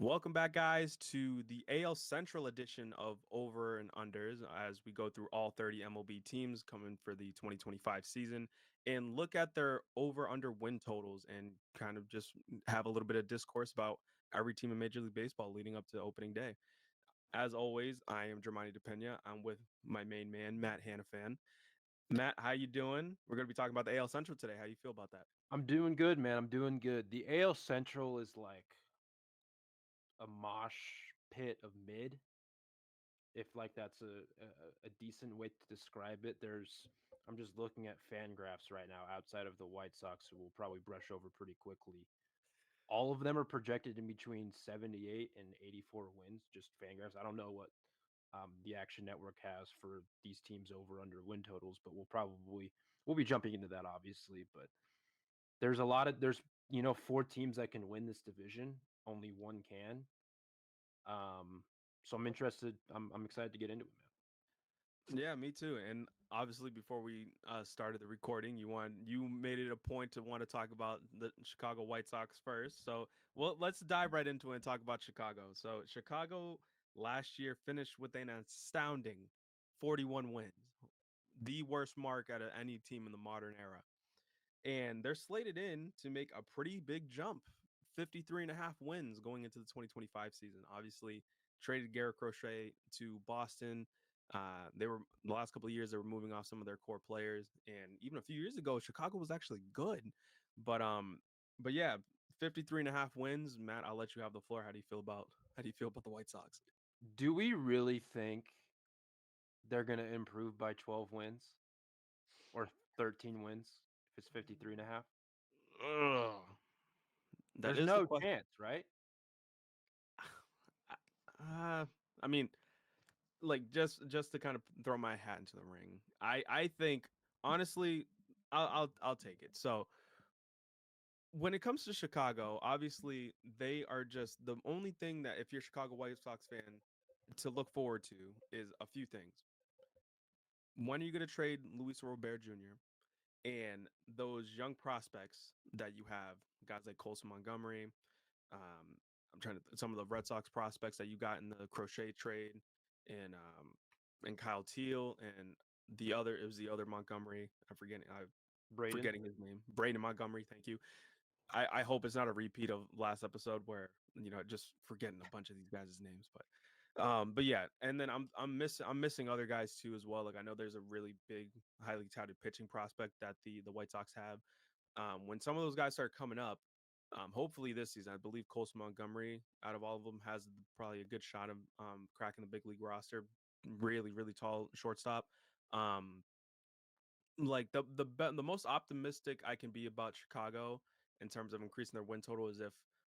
Welcome back, guys, to the AL Central edition of Over and Unders as we go through all 30 MLB teams coming for the 2025 season and look at their over under win totals and kind of just have a little bit of discourse about every team in Major League Baseball leading up to opening day. As always, I am Germani DePena. I'm with my main man, Matt Hannafan. Matt, how you doing? We're going to be talking about the AL Central today. How you feel about that? I'm doing good, man. I'm doing good. The AL Central is like a mosh pit of mid, if like that's a decent way to describe it. I'm just looking at fan graphs right now outside of the White Sox, who we'll probably brush over pretty quickly. All of them are projected in between 78 and 84 wins, just fan graphs. I don't know what the Action Network has for these teams over under win totals, but we'll be jumping into that obviously. But there's four teams that can win this division. Only one can. So I'm interested. I'm excited to get into it, man. Yeah, me too. And obviously, before we started the recording, you made it a point to want to talk about the Chicago White Sox first. So, well, let's dive right into it and talk about Chicago. So, Chicago last year finished with an astounding 41 wins, the worst mark out of any team in the modern era. And they're slated in to make a pretty big jump, 53 and a half wins going into the 2025 season. Obviously, traded Garrett Crochet to Boston. They were the last couple of years they were moving off some of their core players, and even a few years ago, Chicago was actually good. But um, but yeah, 53 and a half wins. Matt, I'll let you have the floor. How do you feel about the White Sox? Do we really think they're going to improve by 12 wins or 13 wins if it's 53 and a half? Ugh. That There's is the no question. chance, right? Uh, I mean, like just to kind of throw my hat into the ring. I think honestly, I'll take it. So when it comes to Chicago, obviously they are just the only thing that if you're a Chicago White Sox fan to look forward to is a few things. When are you going to trade Luis Robert Jr. and those young prospects that you have, guys like Colson Montgomery, I'm trying to some of the Red Sox prospects that you got in the Crochet trade, and Kyle Teal and the other Montgomery. I'm Braden. forgetting his name. Braden Montgomery. Thank you. I hope it's not a repeat of last episode where just forgetting a bunch of these guys' names, but yeah, and then I'm missing other guys too as well. Like I know there's a really big, highly touted pitching prospect that the White Sox have. When some of those guys start coming up, hopefully this season, I believe Colson Montgomery, out of all of them, has probably a good shot of cracking the big league roster. Really, really tall shortstop. Um, like the most optimistic I can be about Chicago in terms of increasing their win total is if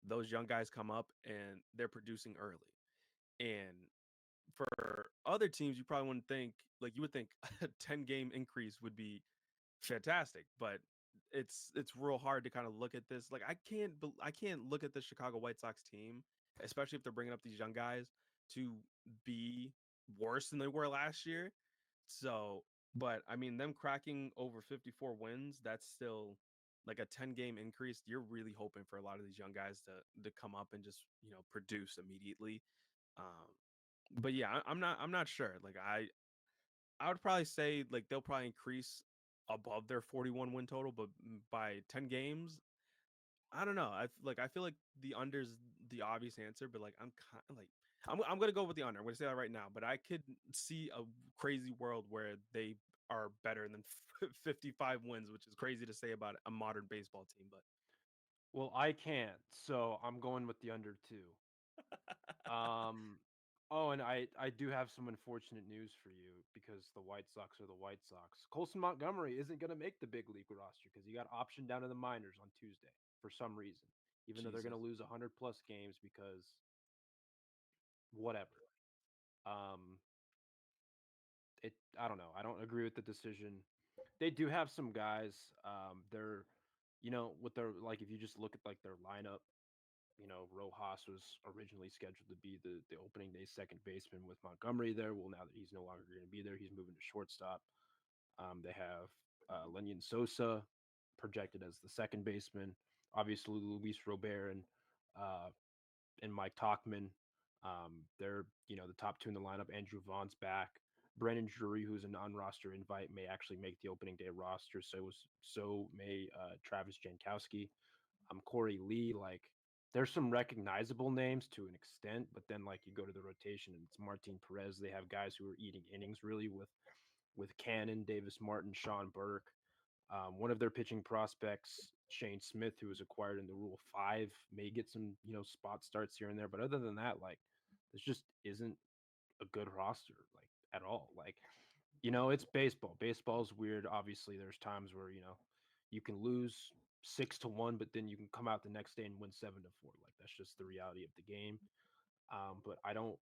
those young guys come up and they're producing early. And for other teams, you probably wouldn't think like you would think a 10 game increase would be fantastic, but it's real hard to kind of look at this. Like I can't look at the Chicago White Sox team, especially if they're bringing up these young guys to be worse than they were last year. So, but I mean, them cracking over 54 wins, that's still like a 10 game increase. You're really hoping for a lot of these young guys to come up and just produce immediately. Um, but yeah, I'm not sure. Like I would probably say like they'll probably increase above their 41 win total, but by 10 games, I don't know. I feel like the under's the obvious answer, but like I'm kind of like I'm gonna go with the under. I'm gonna say that right now, but I could see a crazy world where they are better than 55 wins, which is crazy to say about a modern baseball team. But Well, I can't, so I'm going with the under two. Um, oh, and I do have some unfortunate news for you because the White Sox are the White Sox. Colson Montgomery isn't going to make the big league roster because he got optioned down to the minors on Tuesday for some reason, even though they're going Jesus, to lose 100 plus games because whatever. Um, I don't know. I don't agree with the decision. They do have some guys. They're, with their like if you just look at like their lineup, Rojas was originally scheduled to be the opening day second baseman with Montgomery there. Well, now that he's no longer going to be there, he's moving to shortstop. They have Lenyon Sosa projected as the second baseman. Obviously, Luis Robert and and Mike Talkman. They're the top two in the lineup. Andrew Vaughn's back. Brandon Drury, who's a non-roster invite, may actually make the opening day roster. So may Travis Jankowski, Corey Lee. Like there's some recognizable names to an extent, but then like you go to the rotation and it's Martin Perez. They have guys who are eating innings really with Cannon, Davis Martin, Sean Burke. One of their pitching prospects, Shane Smith, who was acquired in the Rule 5, may get some, spot starts here and there. But other than that, like, this just isn't a good roster, like, at all. Like, it's baseball. Baseball's weird. Obviously, there's times where, you can lose 6-1, but then you can come out the next day and win 7-4. Like, that's just the reality of the game. But I don't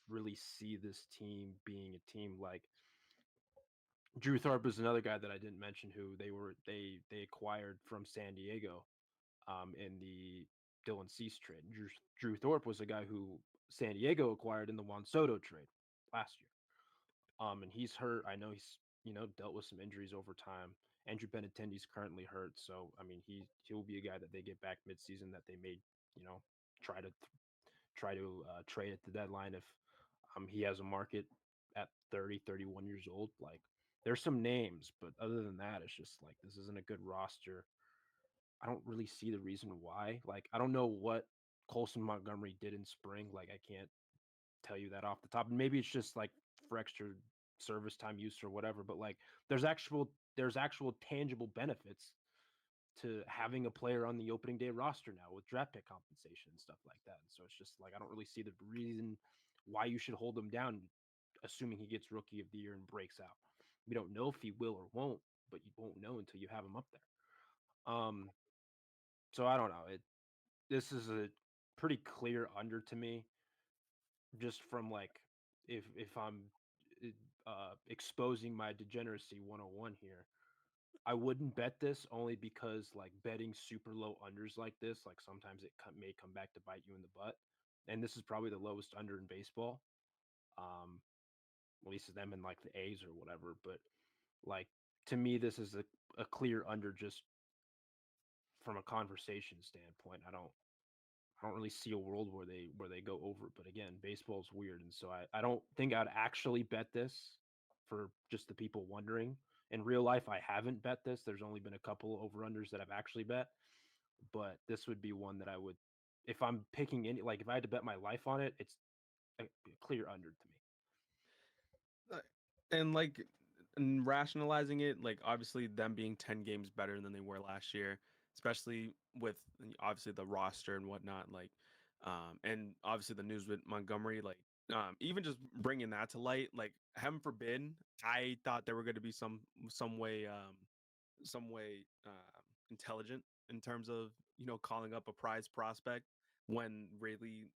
really see this team being a team like Drew Thorpe is another guy that I didn't mention who they acquired from San Diego in the Dylan Cease trade. Drew Thorpe was a guy who San Diego acquired in the Juan Soto trade last year. And he's hurt. I know he's dealt with some injuries over time. Andrew Benintendi's currently hurt, so I mean he'll be a guy that they get back midseason that they may try to trade at the deadline if he has a market at 30, 31 years old. Like there's some names, but other than that, it's just like this isn't a good roster. I don't really see the reason why. Like I don't know what Colson Montgomery did in spring. Like I can't tell you that off the top. And maybe it's just like for extra service time use or whatever. But like there's actual tangible benefits to having a player on the opening day roster now with draft pick compensation and stuff like that. And so it's just like I don't really see the reason why you should hold him down, assuming he gets rookie of the year and breaks out. We don't know if he will or won't, but you won't know until you have him up there. So I don't know. This is a pretty clear under to me, just from like if I'm exposing my degeneracy 101 here. I wouldn't bet this only because like betting super low unders like this, like sometimes it may come back to bite you in the butt. And this is probably the lowest under in baseball. At least them in like the A's or whatever. But like to me, this is a clear under just from a conversation standpoint. I don't really see a world where they go over. But again, baseball's weird, and so I don't think I'd actually bet this for just the people wondering. In real life, I haven't bet this. There's only been a couple over unders that I've actually bet, but this would be one that I would, if I'm picking any, like if I had to bet my life on it, it's a clear under to me. And like and rationalizing it, like obviously them being 10 games better than they were last year, especially with obviously the roster and whatnot, like and obviously the news with Montgomery, like even just bringing that to light, like heaven forbid, I thought there were going to be some way intelligent in terms of calling up a prize prospect when really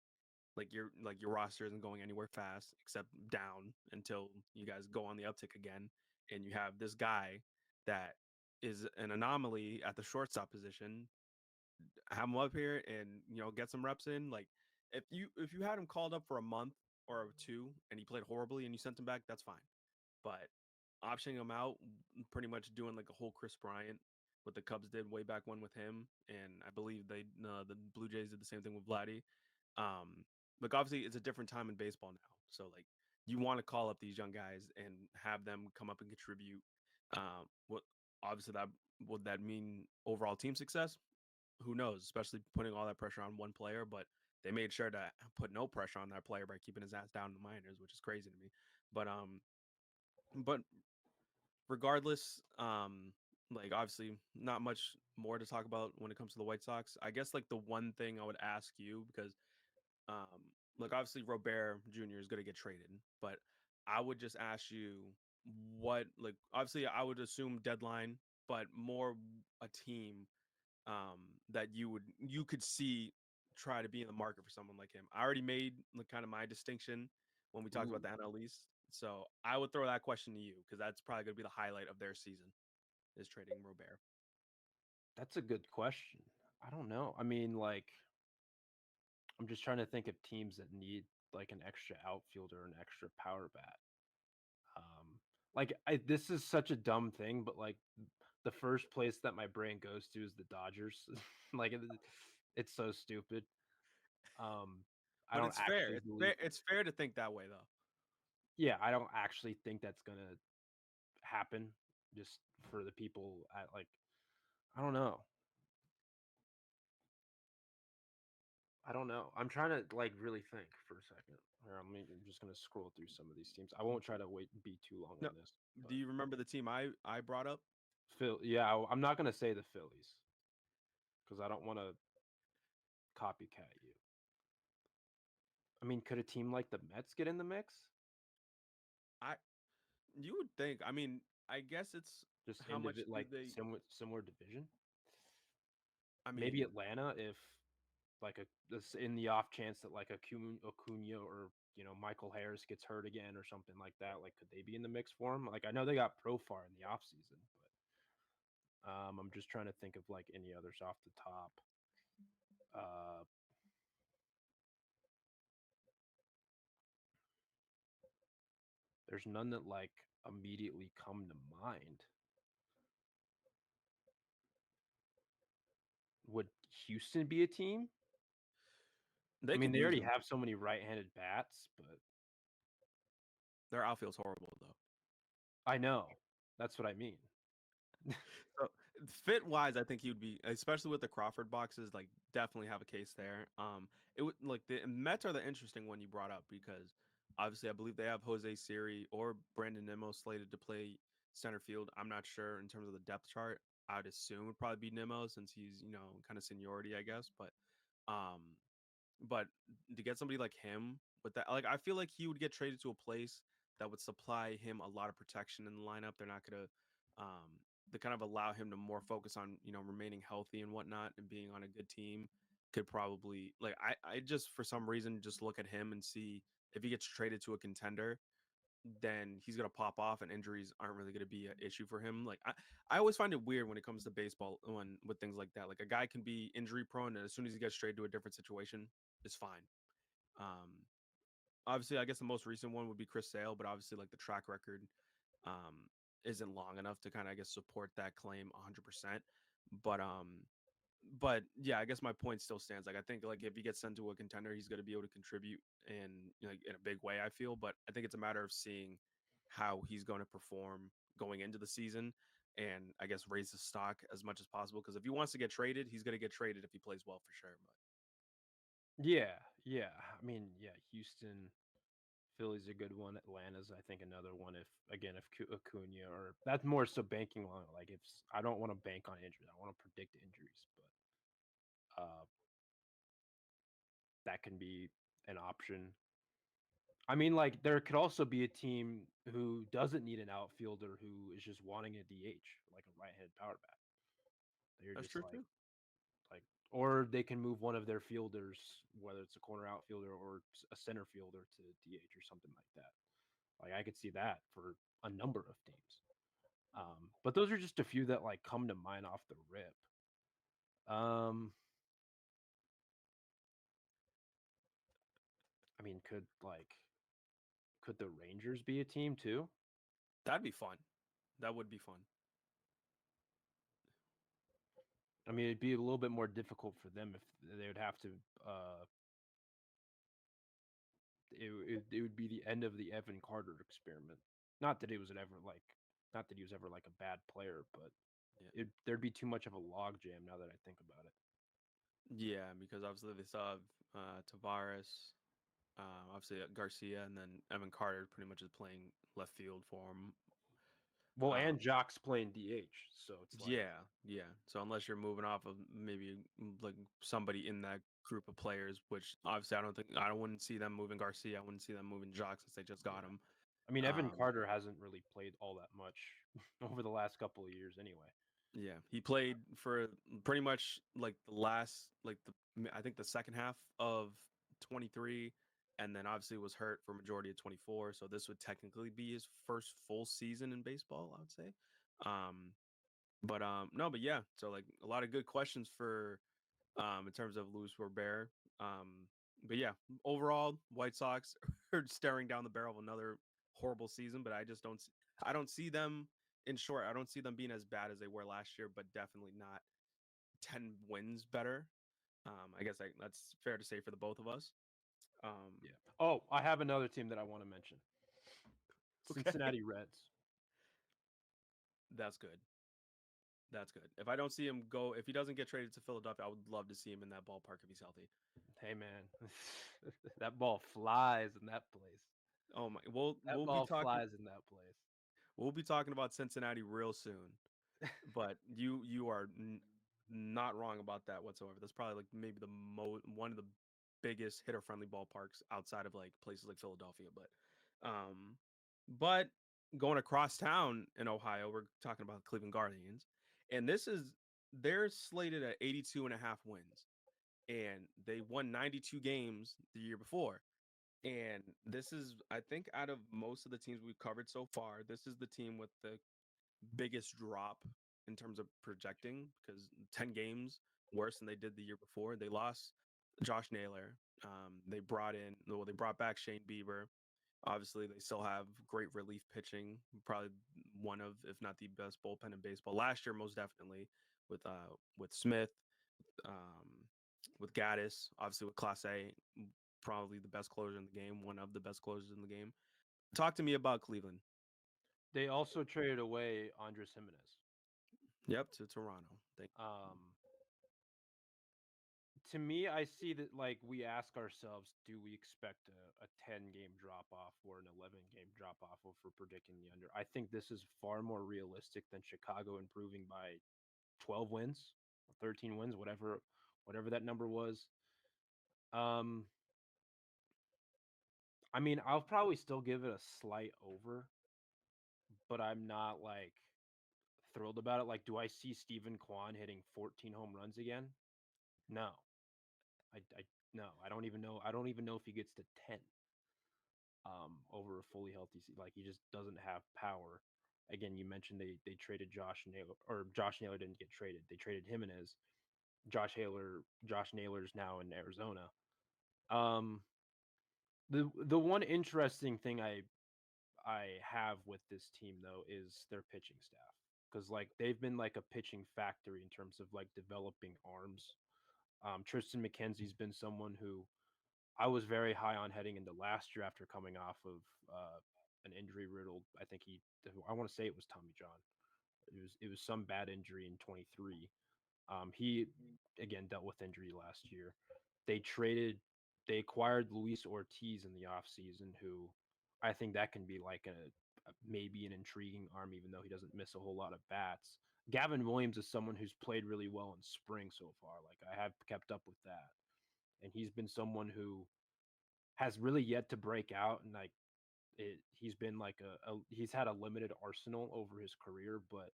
like your roster isn't going anywhere fast except down until you guys go on the uptick again, and you have this guy that is an anomaly at the shortstop position. Have him up here and get some reps in. Like if you had him called up for a month or two and he played horribly and you sent him back, that's fine. But optioning him out, pretty much doing like a whole Chris Bryant, what the Cubs did way back when with him, and I believe the Blue Jays did the same thing with Vladdy. Like obviously it's a different time in baseball now, so like you want to call up these young guys and have them come up and contribute. What obviously that would that mean overall team success? Who knows? Especially putting all that pressure on one player, but they made sure to put no pressure on that player by keeping his ass down in the minors, which is crazy to me. But regardless, like obviously not much more to talk about when it comes to the White Sox. I guess like the one thing I would ask you, because um like obviously Robert Jr. is going to get traded, but I would just ask you what, like obviously I would assume deadline, but more a team that you could see try to be in the market for someone like him. I already made like kind of my distinction when we talked about Ooh, the NL East. So I would throw that question to you because that's probably going to be the highlight of their season is trading Robert. that's a good question. I don't know. I mean, like I'm just trying to think of teams that need like an extra outfielder, an extra power bat. Like this is such a dumb thing, but like the first place that my brain goes to is the Dodgers. Like it's so stupid. Um, I But don't it's fair. actually It's believe. fair. It's fair to think that way, though. Yeah, I don't actually think that's gonna happen. Just for the people at like, I don't know. I don't know. I'm trying to like really think for a second. Here, I'm just gonna scroll through some of these teams. I won't try to wait be too long No. on this, Do but you remember the team I brought up? Yeah, I'm not gonna say the Phillies because I don't want to copycat you. I mean, could a team like the Mets get in the mix? I You would think. I mean, I guess it's Just how much do like they? similar division. I Maybe mean, Atlanta if like in the off chance that like Acuna or Michael Harris gets hurt again or something like that. Like, could they be in the mix for him? Like, I know they got Profar in the off season, but I'm just trying to think of like any others off the top. Uh, there's none that like immediately come to mind. Would Houston be a team? I they mean, could they use already him. have so many right-handed bats, but Their outfield's horrible though. I know that's what I mean. So fit wise, I think he would be, especially with the Crawford boxes, like definitely have a case there. It would like the Mets are the interesting one you brought up because obviously I believe they have Jose Siri or Brandon Nimmo slated to play center field. I'm not sure in terms of the depth chart. I'd assume would probably be Nimmo since he's kind of seniority, I guess. Um, but to get somebody like him with that, like I feel like he would get traded to a place that would supply him a lot of protection in the lineup. They're not gonna to kind of allow him to more focus on remaining healthy and whatnot and being on a good team could probably like I just for some reason just look at him and see if he gets traded to a contender then he's gonna pop off and injuries aren't really gonna be an issue for him. Like I always find it weird when it comes to baseball when with things like that. Like a guy can be injury prone and as soon as he gets straight to a different situation, it's fine. Um Obviously I guess the most recent one would be Chris Sale, but obviously like the track record um isn't long enough to kind of I guess support that claim 100%. But but yeah, I guess my point still stands. Like I think like if he gets sent to a contender, he's going to be able to contribute in like in a big way. I feel, but I think it's a matter of seeing how he's going to perform going into the season, and I guess raise his stock as much as possible. Because if he wants to get traded, he's going to get traded if he plays well for sure. Yeah, yeah. I mean, yeah, Houston, Philly's a good one. Atlanta's, I think, another one. If again, if Acuna or that's more so banking on it. Like, if I don't want to bank on injuries, I want to predict injuries, but that can be an option. I mean, like, there could also be a team who doesn't need an outfielder who is just wanting a DH, like a right-handed power bat. They're That's just true too. like, or they can move one of their fielders, whether it's a corner outfielder or a center fielder, to DH or something like that. Like, I could see that for a number of teams. But those are just a few that like come to mind off the rip. Um, I mean, could the Rangers be a team too? That'd be fun. That would be fun. I mean, it'd be a little bit more difficult for them if they would have to. Uh, it would be the end of the Evan Carter experiment. Not that it was ever like, not that he was ever like a bad player, but Yeah. there'd be too much of a logjam now that I think about it. Yeah, because obviously they still have Tavares, obviously Garcia, and then Evan Carter pretty much is playing left field for him. Well, and Um, Jock's playing DH, so it's like, yeah, yeah. So unless you're moving off of maybe like somebody in that group of players, which obviously I wouldn't see them moving Garcia. I wouldn't see them moving Jock since they just got yeah. him. I mean, Evan Um, Carter hasn't really played all that much over the last couple of years, anyway. yeah, he played for pretty much like the last like I think the second half of 23 and then obviously was hurt for majority of 24, so this would technically be his first full season in baseball, I would say. Um but no, but yeah, so like a lot of good questions for in terms of Luis Robert. But yeah, overall, White Sox are staring down the barrel of another horrible season. But I don't see them in short. I don't see them being as bad as they were last year, but definitely not 10 wins better. I guess that's fair to say for the both of us. Um, Yeah. Oh, I have another team that I want to mention. okay, Cincinnati Reds. that's good. That's good. If I don't see him go, if he doesn't get traded to Philadelphia, I would love to see him in that ballpark if he's healthy. Hey man, that ball flies in that place. Oh my, That ball flies in that place. we'll be talking about Cincinnati real soon. But you are not wrong about that whatsoever. That's probably like maybe the one of the biggest hitter friendly ballparks outside of like places like Philadelphia. But going across town in Ohio, we're talking about Cleveland Guardians, and they're slated at 82 and a half wins, and they won 92 games the year before. And this is, I think, out of most of the teams we've covered so far, this is the team with the biggest drop in terms of projecting because 10 games worse than they did the year before. They lost Josh Naylor. They brought back Shane Bieber. Obviously, they still have great relief pitching, probably one of, if not the best bullpen in baseball. Last year, most definitely, with Smith, um, with Gaddis, obviously with Class A, probably the best closer in the game, one of the best closers in the game. Talk to me about Cleveland. They also traded away Andres Jimenez. Yep, to Toronto. Thank Um, to me, I see that like we ask ourselves, do we expect a 10 game drop off or an 11-game drop off for predicting the under? I think this is far more realistic than Chicago improving by 12 wins, 13 wins, whatever that number was. Um, I mean, I'll probably still give it a slight over, but I'm not like thrilled about it. Like, do I see Stephen Kwan hitting 14 home runs again? No. I no, I don't even know. I don't even know if he gets to 10 over a fully healthy like he just doesn't have power. Again, you mentioned they traded Josh Naylor, or Josh Naylor didn't get traded. They traded Jimenez. Josh Naylor's now in Arizona. Um the one interesting thing I have with this team though is their pitching staff, because like they've been like a pitching factory in terms of like developing arms. Tristan McKenzie's been someone who I was very high on heading into last year after coming off of an injury riddled. I want to say it was Tommy John. It was some bad injury in 23. He again dealt with injury last year. They traded, they acquired Luis Ortiz in the offseason, who I think that can be like maybe an intriguing arm, even though he doesn't miss a whole lot of bats. Gavin Williams is someone who's played really well in spring so far. Like I have kept up with that, and he's been someone who has really yet to break out, and like he's been like he's had a limited arsenal over his career, but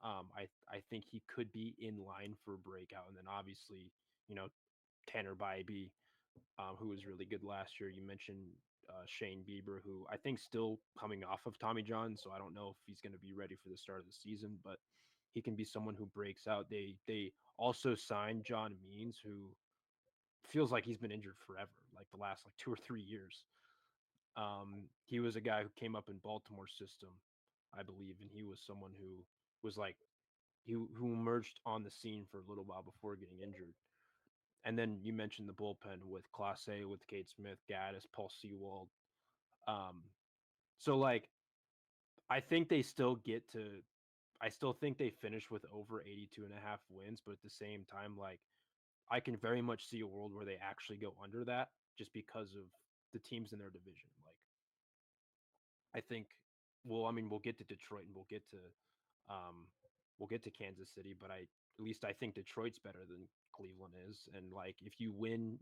I think he could be in line for breakout. And then obviously, you know, Tanner Bybee, who was really good last year. You mentioned Shane Bieber, who I think still coming off of Tommy John, so I don't know if he's going to be ready for the start of the season, but he can be someone who breaks out. They also signed John Means, who feels like he's been injured forever, like the last like 2 or 3 years. He was a guy who came up in Baltimore system, I believe, and he was someone who was like who emerged on the scene for a little while before getting injured. And then you mentioned the bullpen with Class A, with Kate Smith, Gaddis, Paul Sewald. Um, so like I think they still get to I still think they finish with over 82 and a half wins, but at the same time, like I can very much see a world where they actually go under that just because of the teams in their division. Like I think I mean we'll get to Detroit and um we'll get to Kansas City, but at least I think Detroit's better than Cleveland is. And like if you win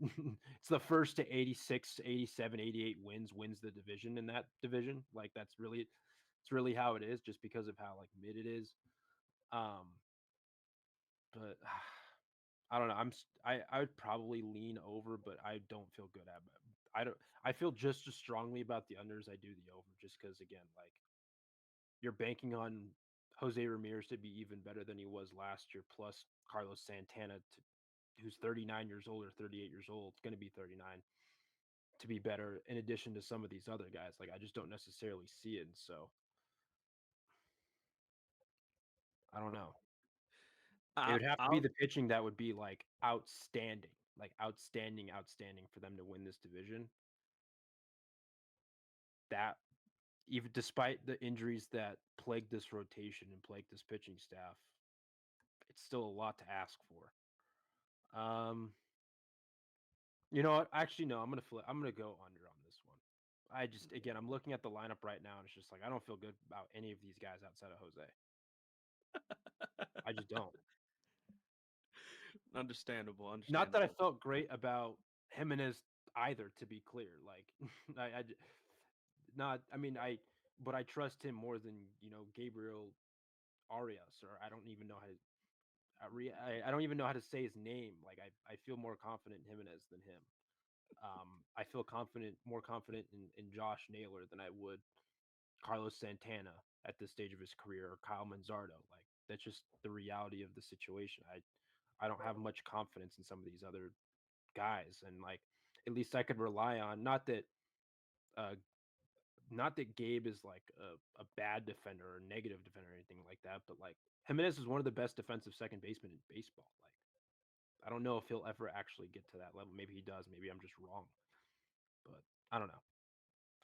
it's the first to 86, 87, 88 wins the division in that division. Like it's really how it is, just because of how like mid it is. Um but I don't know. I would probably lean over, but I don't feel good at it. I feel just as strongly about the under as I do the over, just because again, like you're banking on Jose Ramirez to be even better than he was last year, plus Carlos Santana, who's 39 years old or 38 years old, going to be 39, to be better. In addition to some of these other guys, like I just don't necessarily see it, and so I don't know. It would have to be I'll the pitching that would be like outstanding for them to win this division. That even despite the injuries that plague this rotation and plague this pitching staff, it's still a lot to ask for. You know what? Actually, no. I'm gonna flip. I'm gonna go under on this one. I just again, I'm looking at the lineup right now, and it's just like I don't feel good about any of these guys outside of Jose. I just don't. understandable, Not that I understandable. felt great about Jimenez either. To be clear, like not. I mean, but I trust him more than Gabriel Arias, or I don't even know how to. I don't even know how to say his name. Like I feel more confident in Jimenez than him. I feel more confident in Josh Naylor than I would Carlos Santana at this stage of his career or Kyle Manzardo. Like that's just the reality of the situation. I don't have much confidence in some of these other guys, and like at least I could rely on uh not that Gabe is like a bad defender or a negative defender or anything like that, but like Jimenez is one of the best defensive second basemen in baseball. Like I don't know if he'll ever actually get to that level. Maybe he does. Maybe I'm just wrong, but I don't know.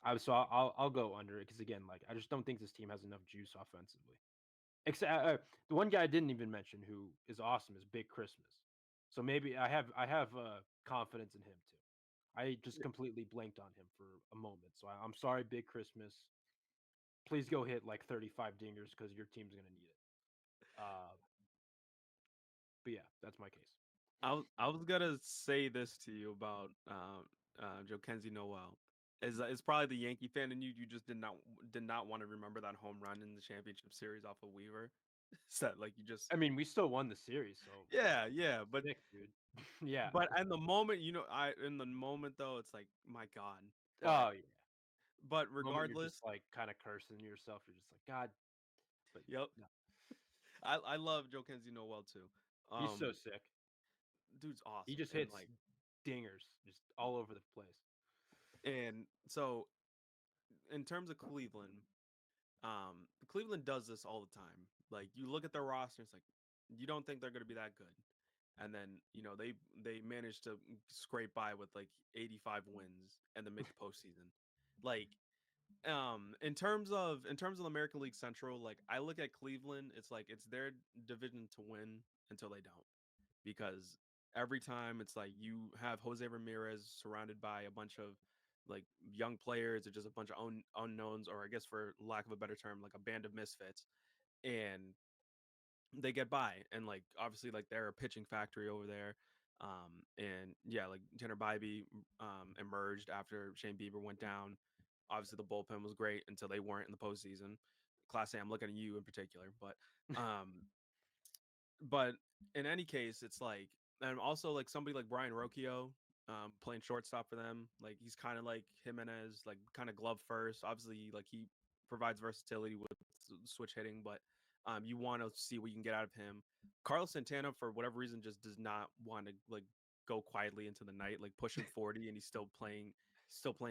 I'll go under it because again, like I just don't think this team has enough juice offensively. Except the one guy I didn't even mention who is awesome is Big Christmas. So maybe I have confidence in him too. I just completely blanked on him for a moment. So I'm sorry, Big Christmas. Please go hit like 35 dingers because your team's gonna need it. But yeah, that's my case. I was gonna say this to you about Joe Kenzie Noel. Is probably the Yankee fan in you. You just did not want to remember that home run in the championship series off of Weaver. So like you just I mean, we still won the series, so yeah, yeah, sick, dude. Yeah. but in the moment, I in the moment though, it's like my God. But Oh yeah. but Moment you're regardless, just like kind of cursing yourself. You're just like God, but yep, no, I love Joe Kenzie Noel too. he's so sick. Dude's He awesome just and hits like dingers just all over the place. and so in terms of Cleveland does this all the time. Like you look at their roster, it's like you don't think they're going to be that good, and then they manage to scrape by with like 85 wins and then make the postseason. Like in terms of the American League Central, like I look at Cleveland, it's like it's their division to win until they don't, because every time it's like you have Jose Ramirez surrounded by a bunch of like young players or just a bunch of unknowns, or I guess for lack of a better term, like a band of misfits, and they get by. And like obviously like they're a pitching factory over there. And yeah, like Tanner Bybee emerged after Shane Bieber went down. Obviously the bullpen was great until they weren't in the postseason. Class A, I'm looking at you in particular, but in any case, it's like, and also like somebody like Brian Rocchio, playing shortstop for them. Like he's kind of like Jimenez, like kind of glove first. Obviously, like he provides versatility with switch hitting, but you want to see what you can get out of him. Carlos Santana, for whatever reason, just does not want to like go quietly into the night, like pushing 40, and he's still playing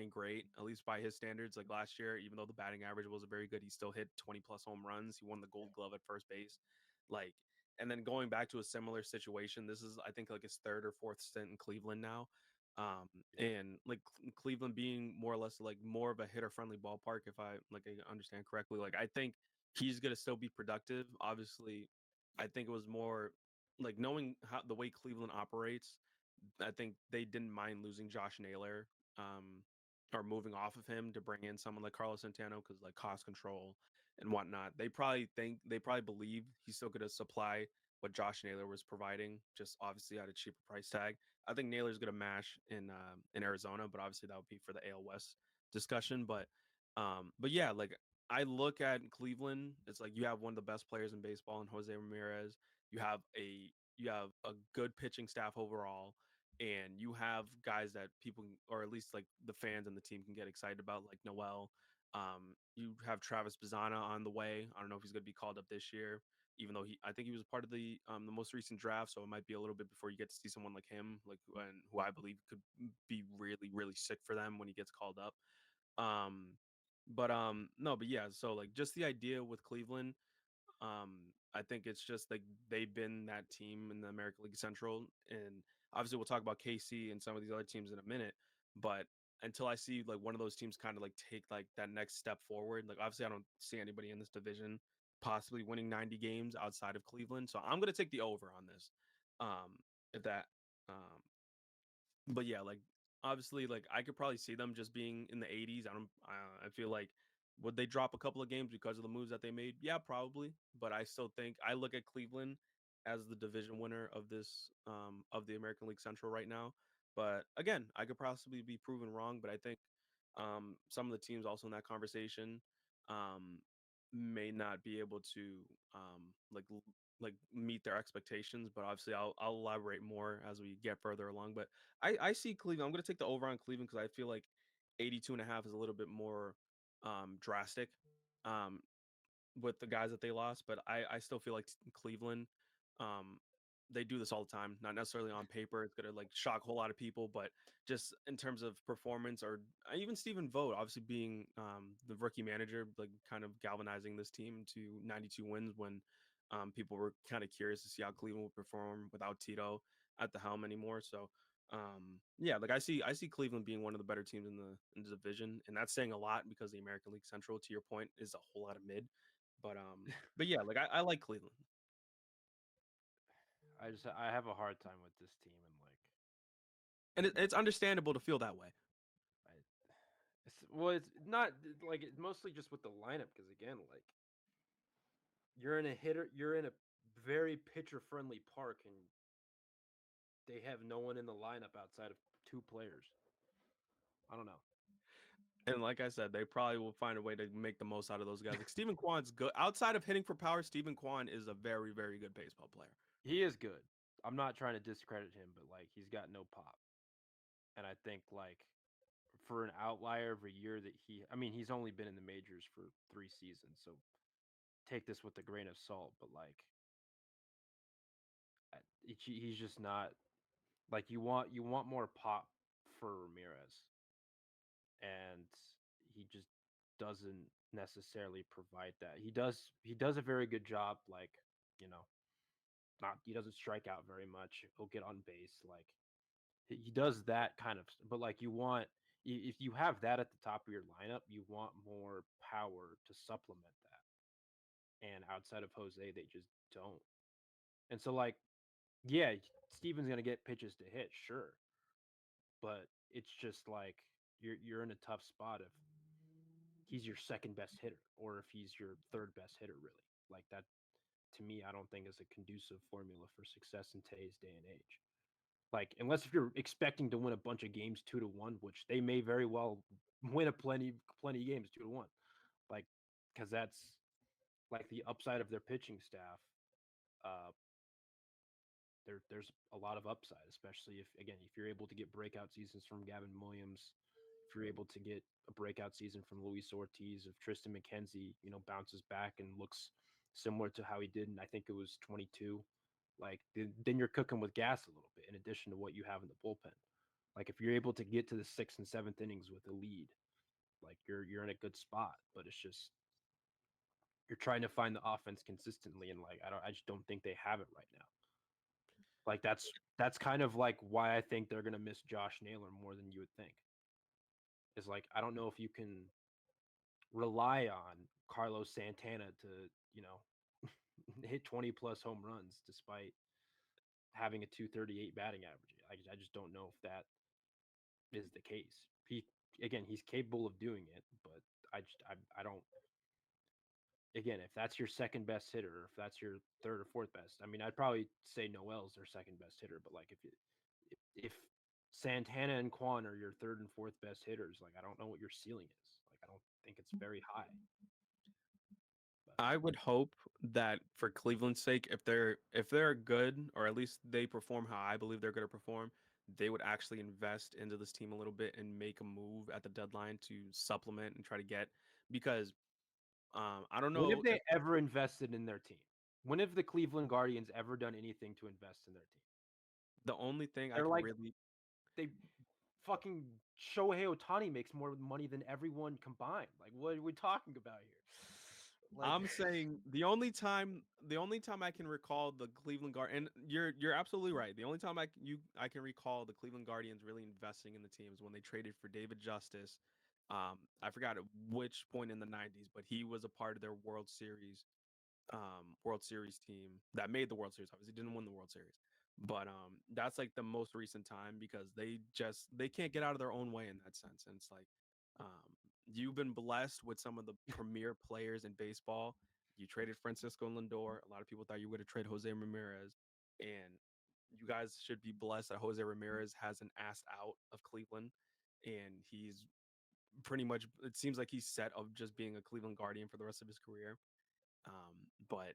great, at least by his standards. Like last year, even though the batting average wasn't very good, he still hit 20 plus home runs. He won the Gold Glove at first base. Like, and then going back to a similar situation, this is I think like his third or fourth stint in Cleveland now. Yeah. And like Cleveland being more or less like more of a hitter friendly ballpark, if I understand correctly, like I think he's gonna still be productive. Obviously, I think it was more like knowing how the way Cleveland operates. I think they didn't mind losing Josh Naylor, or moving off of him to bring in someone like Carlos Santana because like cost control and whatnot. They probably believe he's still going to supply what Josh Naylor was providing, just obviously at a cheaper price tag. I think Naylor's going to mash in Arizona, but obviously that would be for the AL West discussion. But yeah, like I look at Cleveland, it's like you have one of the best players in baseball in Jose Ramirez. You have a good pitching staff overall, and you have guys that people or at least like the fans and the team can get excited about, like Noel. You have Travis Bazana on the way. I don't know if he's going to be called up this year, even though I think he was part of the most recent draft, so it might be a little bit before you get to see someone like him, like who I believe could be really really sick for them when he gets called up. Um, but no, but yeah, so like just the idea with Cleveland, um, I think it's just like they've been that team in the American League Central, and obviously we'll talk about KC and some of these other teams in a minute. But until I see like one of those teams kind of like take like that next step forward, like obviously I don't see anybody in this division possibly winning 90 games outside of Cleveland. So I'm gonna take the over on this. If that but yeah, like obviously, like I could probably see them just being in the 80s. I don't. I feel like would they drop a couple of games because of the moves that they made? Yeah, probably. But I still think I look at Cleveland as the division winner of this of the American League Central right now. But again, I could possibly be proven wrong. But I think some of the teams also in that conversation um, may not be able to like meet their expectations. But obviously, I'll elaborate more as we get further along. But I see Cleveland. I'm going to take the over on Cleveland because I feel like 82.5 is a little bit more drastic. Um, with the guys that they lost, but I still feel like Cleveland, um, they do this all the time. Not necessarily on paper, it's gonna like shock a whole lot of people, but just in terms of performance, or even Stephen Vogt, obviously being the rookie manager, like kind of galvanizing this team to 92 wins when people were kind of curious to see how Cleveland would perform without Tito at the helm anymore. So yeah, like I see Cleveland being one of the better teams in the division, and that's saying a lot because the American League Central, to your point, is a whole lot of mid. But yeah, like I like Cleveland. I have a hard time with this team and like And it's understandable to feel that way. I it's not like it's mostly just with the lineup because again like you're in a very pitcher friendly park and they have no one in the lineup outside of two players. I don't know. And like I said, they probably will find a way to make the most out of those guys. Like Stephen Kwan's good outside of hitting for power. Stephen Kwan is a very, very good baseball player. He is good. I'm not trying to discredit him, but like he's got no pop. And I think like for an outlier of a year that I mean, he's only been in the majors for 3 seasons, so take this with a grain of salt. But like, he's just not like you want more pop for Ramirez, and he just doesn't necessarily provide that. He does a very good job, like you know, not he doesn't strike out very much. He'll get on base, like he does that kind of. But like if you have that at the top of your lineup, you want more power to supplement that. And outside of Jose, they just don't. And so like, yeah, Steven's gonna get pitches to hit, sure, but it's just like you're in a tough spot if he's your second best hitter or if he's your third best hitter, really. Like that to me, I don't think is a conducive formula for success in today's day and age. Like unless if you're expecting to win a bunch of games 2-1, which they may very well win a plenty of games 2-1, like because that's like the upside of their pitching staff. Uh, there's a lot of upside, especially if you're able to get breakout seasons from Gavin Williams, if you're able to get a breakout season from Luis Ortiz, if Tristan McKenzie, bounces back and looks similar to how he did, and I think it was 22. Like then you're cooking with gas a little bit in addition to what you have in the bullpen. Like if you're able to get to the sixth and seventh innings with a lead, like you're in a good spot. But it's just you're trying to find the offense consistently, and like I just don't think they have it right now. Like that's kind of like why I think they're gonna miss Josh Naylor more than you would think. Is like I don't know if you can rely on Carlos Santana to hit 20 plus home runs despite having a 238 batting average. I just don't know if that is the case. He's capable of doing it, but I don't. Again, if that's your second best hitter, or if that's your third or fourth best, I mean, I'd probably say Noel's their second best hitter. But like if Santana and Kwan are your third and fourth best hitters, like I don't know what your ceiling is. Like I don't think it's very high. But I would hope that for Cleveland's sake, if they're good, or at least they perform how I believe they're going to perform, they would actually invest into this team a little bit and make a move at the deadline to supplement and try to get because I don't when know have if they ever invested in their team? When have the Cleveland Guardians ever done anything to invest in their team? the only thing I They're could like really they fucking Shohei Otani makes more money than everyone combined. Like what are we talking about here? Like, I'm saying the only time I can recall the Cleveland Guardians, and you're absolutely right. The only time I can recall the Cleveland Guardians really investing in the team is when they traded for David Justice. I forgot at which point in the 90s, but he was a part of their World Series team that made the World Series. Obviously, didn't win the World Series, but that's like the most recent time because they can't get out of their own way in that sense. And it's like, um, you've been blessed with some of the premier players in baseball. You traded Francisco Lindor. A lot of people thought you would have traded Jose Ramirez, and you guys should be blessed that Jose Ramirez hasn't asked out of Cleveland, and he's pretty much. It seems like he's set of just being a Cleveland Guardian for the rest of his career. But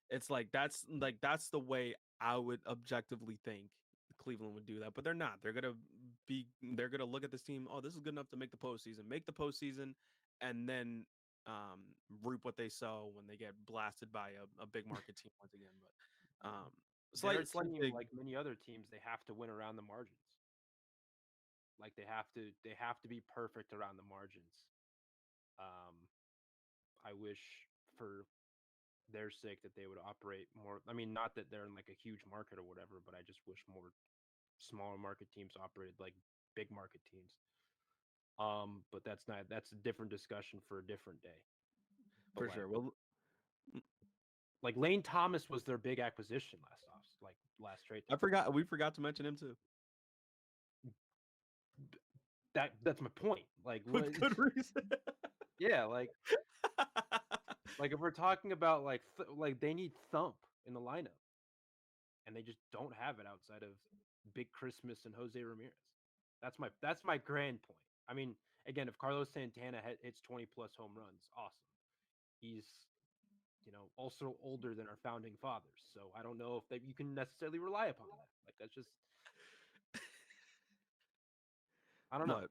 it's like that's the way I would objectively think Cleveland would do that, but they're not. They're gonna look at this team. Oh, this is good enough to make the postseason, and then um, reap what they sow when they get blasted by a big market team once again. But their slight team, big like many other teams, they have to win around the margins. Like they have to be perfect around the margins. Um, I wish for their sake that they would operate more. I mean, not that they're in like a huge market or whatever, but I just wish more smaller market teams operated like big market teams. But that's a different discussion for a different day. But for like sure. Well, like Lane Thomas was their big acquisition last trade deadline. we forgot to mention him too. That's my point. Like what? With good reason. Yeah, like if we're talking about like they need thump in the lineup, and they just don't have it outside of Big Christmas and Jose Ramirez. That's my grand point. I mean, again, if Carlos Santana hits 20 plus home runs, awesome. He's also older than our founding fathers, so I don't know if that you can necessarily rely upon that. Like that's just I don't know.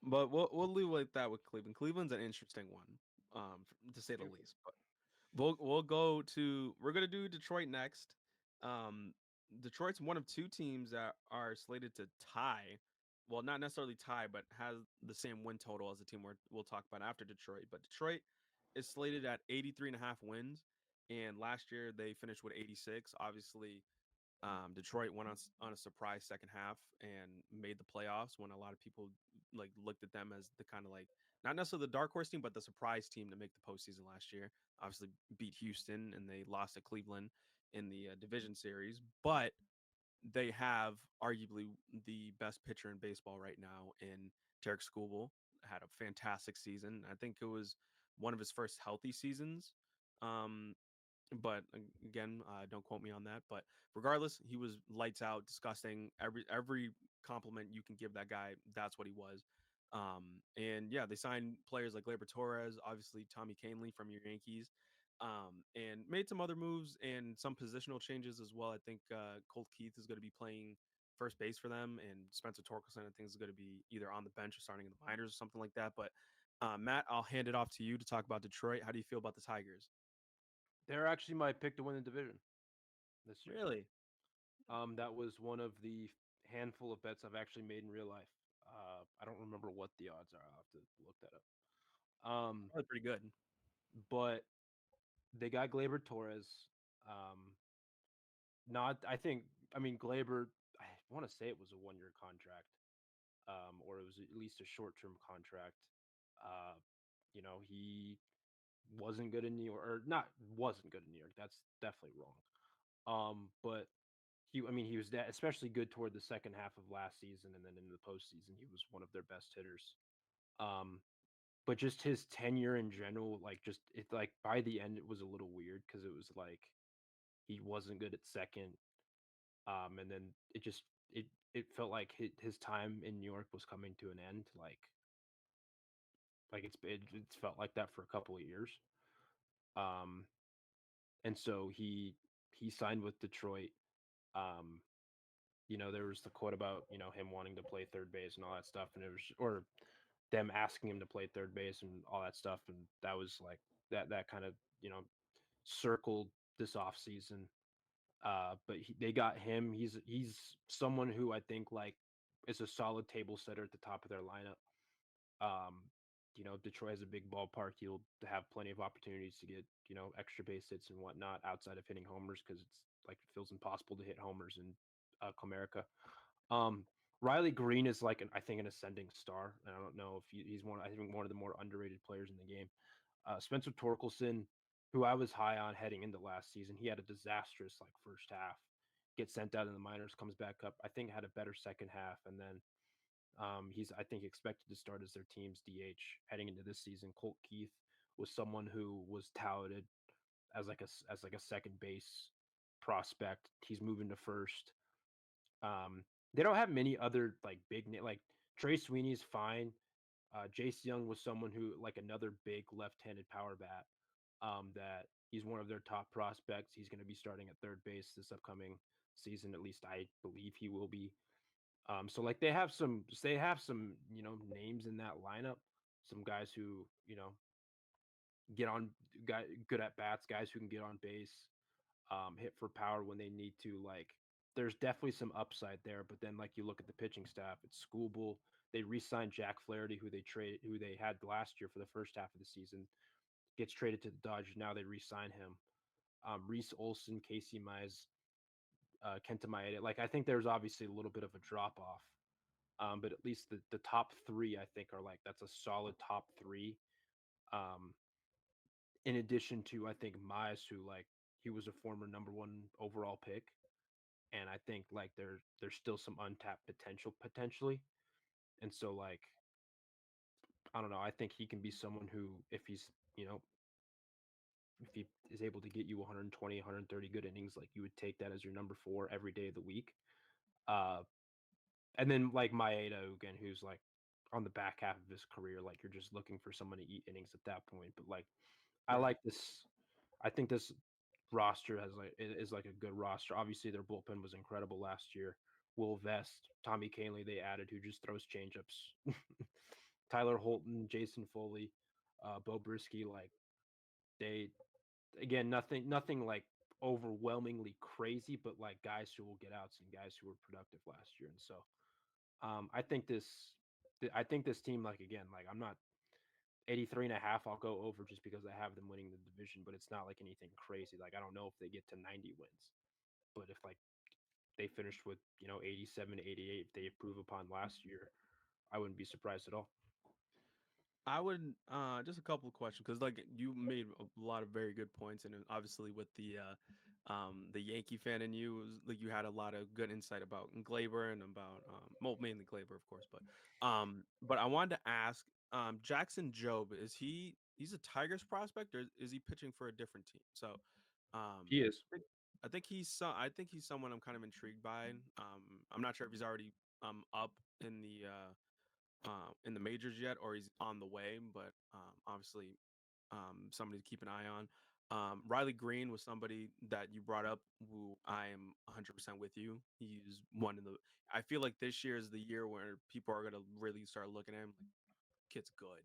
but but we'll leave it like that with Cleveland. Cleveland's an interesting one, to say the Stupid. least. But we're gonna do Detroit next. Um, Detroit's one of two teams that are slated to tie. Well, not necessarily tie, but has the same win total as the team we'll talk about after Detroit. But Detroit is slated at 83.5 wins, and last year they finished with 86. Obviously, Detroit went on a surprise second half and made the playoffs when a lot of people like looked at them as the kind of like not necessarily the dark horse team, but the surprise team to make the postseason last year. Obviously, beat Houston and they lost to Cleveland in the division series, but they have arguably the best pitcher in baseball right now in Tarek Skubal. Had a fantastic season. I think it was one of his first healthy seasons. Um, but again, don't quote me on that. But regardless, he was lights out, disgusting. Every compliment you can give that guy, that's what he was. And yeah, they signed players like Gleyber Torres, obviously Tommy Kahnle from your Yankees, and made some other moves and some positional changes as well. I think Colt Keith is going to be playing first base for them, and Spencer Torkelson I think is going to be either on the bench or starting in the minors or something like that. But Matt, I'll hand it off to you to talk about Detroit. How do you feel about the Tigers? They're actually my pick to win the division this year. Really? That was one of the handful of bets I've actually made in real life. I don't remember what the odds are. I'll have to look that up. Probably pretty good. But they got Gleyber Torres. Um, not, I think, I mean, Gleyber, I want to say it was a 1 year contract, or it was at least a short term contract. Uh, he wasn't good in New York, or not wasn't good in New York. That's definitely wrong. But he was especially good toward the second half of last season, and then in the postseason, he was one of their best hitters. Um, but just his tenure in general, like just it, like by the end, it was a little weird because it was like he wasn't good at second, and then it felt like his time in New York was coming to an end. Like it's felt like that for a couple of years. Um, and so he signed with Detroit. Um, there was the quote about him wanting to play third base and all that stuff, and it was or them asking him to play third base and all that stuff, and that was like that kind of circled this off season. But they got him. He's someone who I think like is a solid table setter at the top of their lineup. Um, Detroit has a big ballpark. You'll have plenty of opportunities to get, extra base hits and whatnot outside of hitting homers because it's like it feels impossible to hit homers in Comerica. Um, Riley Green is like I think an ascending star. And I don't know if he's I think one of the more underrated players in the game. Spencer Torkelson, who I was high on heading into last season, he had a disastrous like first half. Gets sent out in the minors, comes back up. I think had a better second half, and then he's I think expected to start as their team's DH heading into this season. Colt Keith was someone who was touted as like a second base prospect. He's moving to first. Um, they don't have many other like like Trey Sweeney's fine. Jace Young was someone who like another big left-handed power bat. That he's one of their top prospects. He's going to be starting at third base this upcoming season. At least I believe he will be. So like they have some names in that lineup. Some guys who get on guy good at bats, guys who can get on base, hit for power when they need to. Like there's definitely some upside there. But then like you look at the pitching staff, it's Schoolbull. They re-signed Jack Flaherty, who they had last year for the first half of the season, gets traded to the Dodgers. Now they re-sign him. Reese Olson, Casey Mize, Kenta Maeda. Like I think there's obviously a little bit of a drop off. But at least the top three, I think, are like that's a solid top three. Um, in addition to, I think Mize, who like he was a former number one overall pick, and I think like there's still some untapped potential potentially, and so like I don't know, I think he can be someone who you know if he is able to get you 120, 130 good innings, like you would take that as your number four every day of the week. Uh, and then like Maeda again, who's like on the back half of his career, like you're just looking for someone to eat innings at that point. But like I Right. like this. I think this roster is like a good roster. Obviously, their bullpen was incredible last year. Will Vest, Tommy Kahnle, they added who just throws changeups. Tyler Holton, Jason Foley, Bo Brisky, like they again nothing like overwhelmingly crazy, but like guys who will get outs and guys who were productive last year. And so I think this team, like again, like I'm not 83 and a half. I'll go over just because I have them winning the division, but it's not like anything crazy. Like I don't know if they get to 90 wins, but if like they finished with 87 to 88, if they improve upon last year, I wouldn't be surprised at all. I would just a couple of questions because like you made a lot of very good points, and then obviously with the Yankee fan in you, it was, like you had a lot of good insight about Glaber and about well, mainly Glaber of course, but I wanted to ask Jackson Job, he's a Tigers prospect, or is he pitching for a different team? So He is. I think I think he's someone I'm kind of intrigued by. I'm not sure if he's already up in the majors yet, or he's on the way, but obviously somebody to keep an eye on. Riley Green was somebody that you brought up, who I am 100% with you. He's one of the. I feel like this year is the year where people are gonna really start looking at him. Like, kid's good.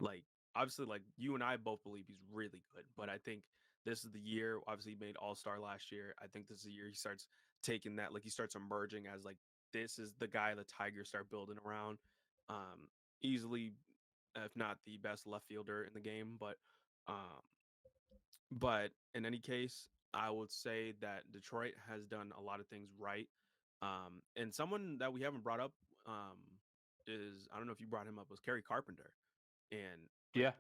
Like obviously, like you and I both believe he's really good, but I think this is the year. Obviously, he made All Star last year. I think this is the year he starts taking that. Like he starts emerging as like this is the guy the Tigers start building around. Easily, if not the best left fielder in the game, um, but in any case, I would say that Detroit has done a lot of things right. And someone that we haven't brought up is I don't know if you brought him up was Kerry Carpenter, and like Yeah.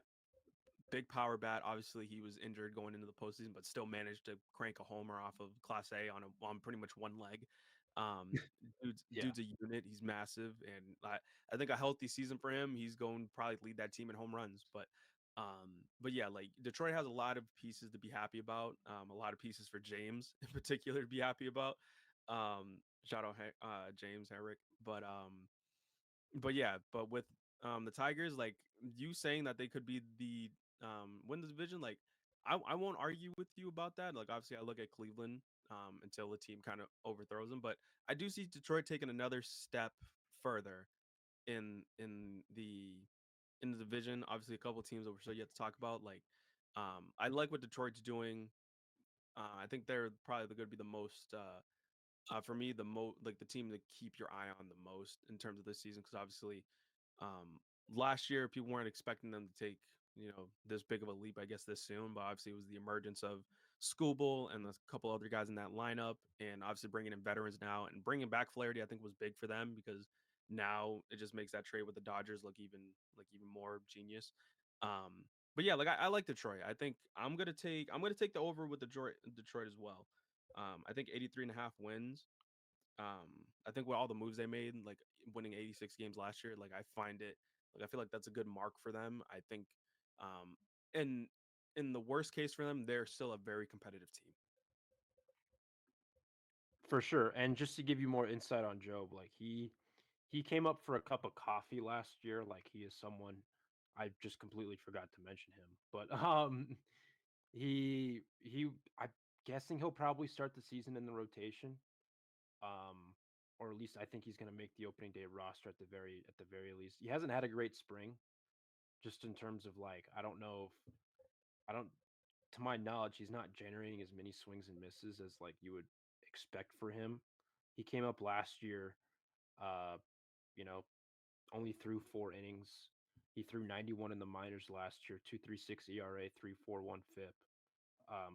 big power bat. Obviously, he was injured going into the postseason, but still managed to crank a homer off of Class A on pretty much one leg. Yeah. Dude's a unit. He's massive, and I think a healthy season for him, he's going to probably lead that team in home runs. But yeah, like Detroit has a lot of pieces to be happy about. A lot of pieces for James in particular to be happy about. Shout out James Herrick, but yeah, but with the Tigers, like you saying that they could be the win the division, like I won't argue with you about that. Like obviously I look at Cleveland until the team kind of overthrows them, but I do see Detroit taking another step further in in the in the division. Obviously a couple of teams that we're still yet to talk about. Like I like what Detroit's doing. I think they're probably going to be the most for me the most like the team to keep your eye on the most in terms of this season because obviously last year people weren't expecting them to take this big of a leap, I guess, this soon. But obviously, it was the emergence of Scooble and a couple other guys in that lineup, and obviously bringing in veterans now and bringing back Flaherty, I think was big for them because now it just makes that trade with the Dodgers look even more genius. Um, but yeah, like I like Detroit. I think I'm gonna take the over with Detroit as well. I think 83.5 wins. I think with all the moves they made, like winning 86 games last year, like I find it, like I feel like that's a good mark for them. I think, um, and in the worst case for them, they're still a very competitive team. For sure. And just to give you more insight on Job, like he came up for a cup of coffee last year. Like he is someone I just completely forgot to mention him. But he I'm guessing he'll probably start the season in the rotation. Um or at least I think he's going to make the opening day roster at the very least. He hasn't had a great spring just in terms of like I don't to my knowledge he's not generating as many swings and misses as like you would expect for him. He came up last year uh you know only threw 4 innings. He threw 91 in the minors last year, 2.36 ERA, 3.41 FIP.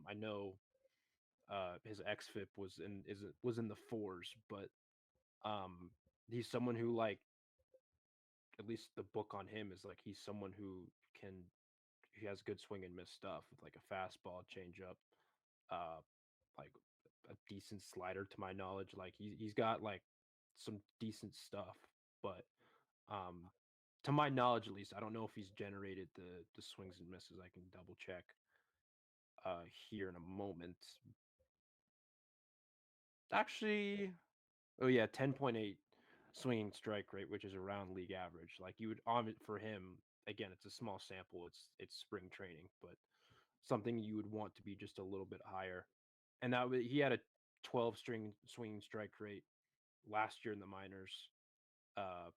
I know his xFIP was in the fours, but um, he's someone who like at least the book on him is like he's someone who can he has good swing and miss stuff with like a fastball, changeup, uh, like a decent slider to my knowledge. Like he's got like some decent stuff, but um, to my knowledge, at least, I don't know if he's generated the swings and misses. I can double check here in a moment. Actually, oh yeah, 10.8 swinging strike rate, which is around league average. Like you would on it for him. Again, it's a small sample. It's spring training, but something you would want to be just a little bit higher. And he had a 12 string swinging strike rate last year in the minors. Uh,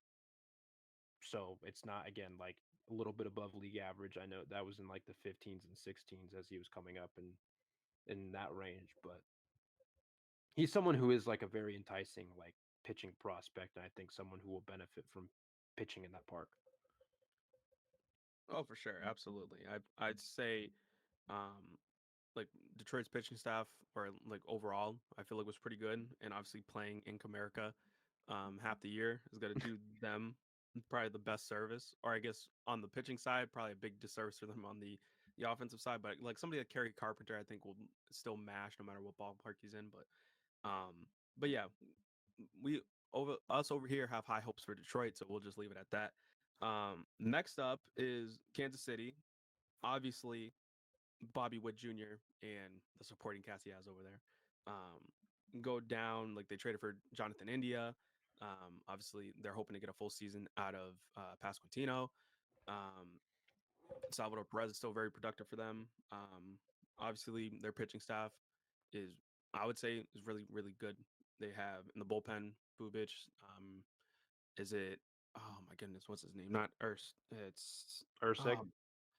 so it's not again like a little bit above league average. I know that was in like the 15s and 16s as he was coming up in that range, but he's someone who is like a very enticing like pitching prospect, and I think someone who will benefit from pitching in that park. Oh, for sure, absolutely. I'd say, um, like Detroit's pitching staff, or like overall, I feel like was pretty good, and obviously playing in Comerica, half the year is going to do them probably the best service, or I guess on the pitching side, probably a big disservice for them on the offensive side. But like somebody like Kerry Carpenter, I think will still mash no matter what ballpark he's in. But yeah, we over here have high hopes for Detroit, so we'll just leave it at that. Next up is Kansas City. Obviously, Bobby Witt Jr. and the supporting cast he has over there go down. Like they traded for Jonathan India. Obviously, they're hoping to get a full season out of Pasquantino. Um, Salvador Perez is still very productive for them. Obviously, their pitching staff is, I would say, is really really good. They have in the bullpen Bubic. Is it? Oh my goodness, what's his name? Not Urs. It's Ursig.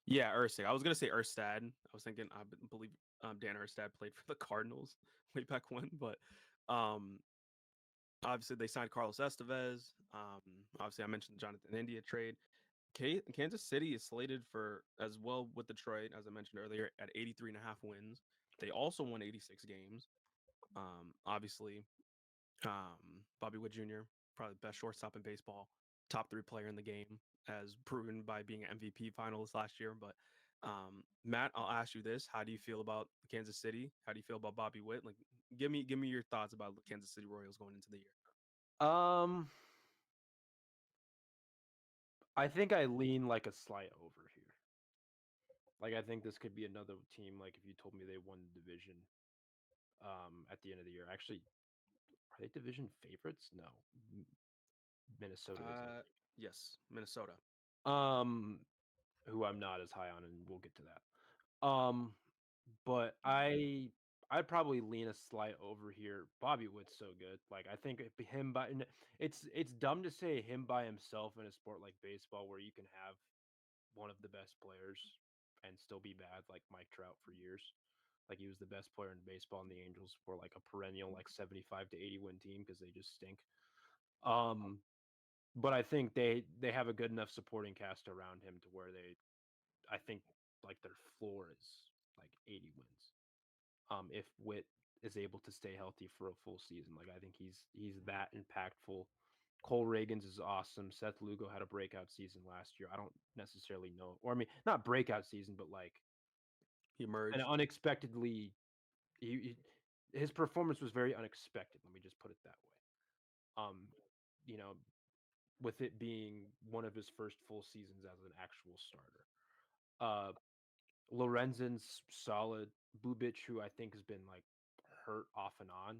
yeah, Ursig. I was gonna say Erstad. I was thinking believe Dan Erstad played for the Cardinals way back when, but um, obviously they signed Carlos Estevez. Obviously I mentioned the Jonathan India trade. Kansas City is slated for as well with Detroit, as I mentioned earlier, at 83.5 wins. They also won 86 games. Obviously, Bobby Wood Jr., probably the best shortstop in baseball, top three player in the game, as proven by being an MVP finalist last year. But Matt, I'll ask you this: how do you feel about Kansas City? How do you feel about Bobby Witt? Like, give me your thoughts about the Kansas City Royals going into the year. Um, I think I lean like a slight over here. Like I think this could be another team. Like if you told me they won the division, at the end of the year, actually, are they division favorites? No, M- Minnesota is, I Uh, yes, Minnesota. think. Who I'm not as high on, and we'll get to that. But I'd probably lean a slight over here. Bobby Witt's so good. Like I think him by it's dumb to say him by himself in a sport like baseball where you can have one of the best players and still be bad, like Mike Trout for years. Like he was the best player in baseball, and the Angels were like a perennial like 75 to 80 win team because they just stink. Um, but I think they have a good enough supporting cast around him to where I think like their floor is like 80 wins. If Witt is able to stay healthy for a full season, like I think he's that impactful. Cole Reagans is awesome. Seth Lugo had a breakout season last year. I don't necessarily know, or I mean, not breakout season, but like He an emerged. unexpectedly his performance was very unexpected. Let me just put it that way. You know, with it being one of his first full seasons as an actual starter. Uh, Lorenzen's solid. Bubic, who I think has been like hurt off and on.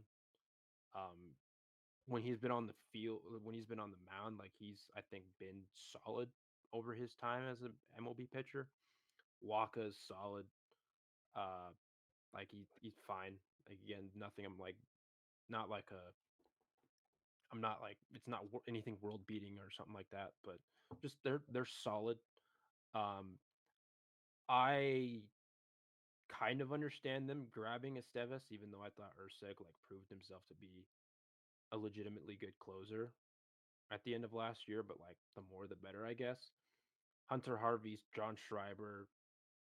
Um, when he's been on the field, when he's been on the mound, like he's I think been solid over his time as an MLB pitcher. Waka's solid. Uh, like he's fine. Like again, nothing. I'm like not like a. I'm not like it's not anything world beating or something like that, but just they're solid. Um, I kind of understand them grabbing Estevez, even though I thought Urseg like proved himself to be a legitimately good closer at the end of last year. But like the more the better, I guess. Hunter Harvey, John Schreiber,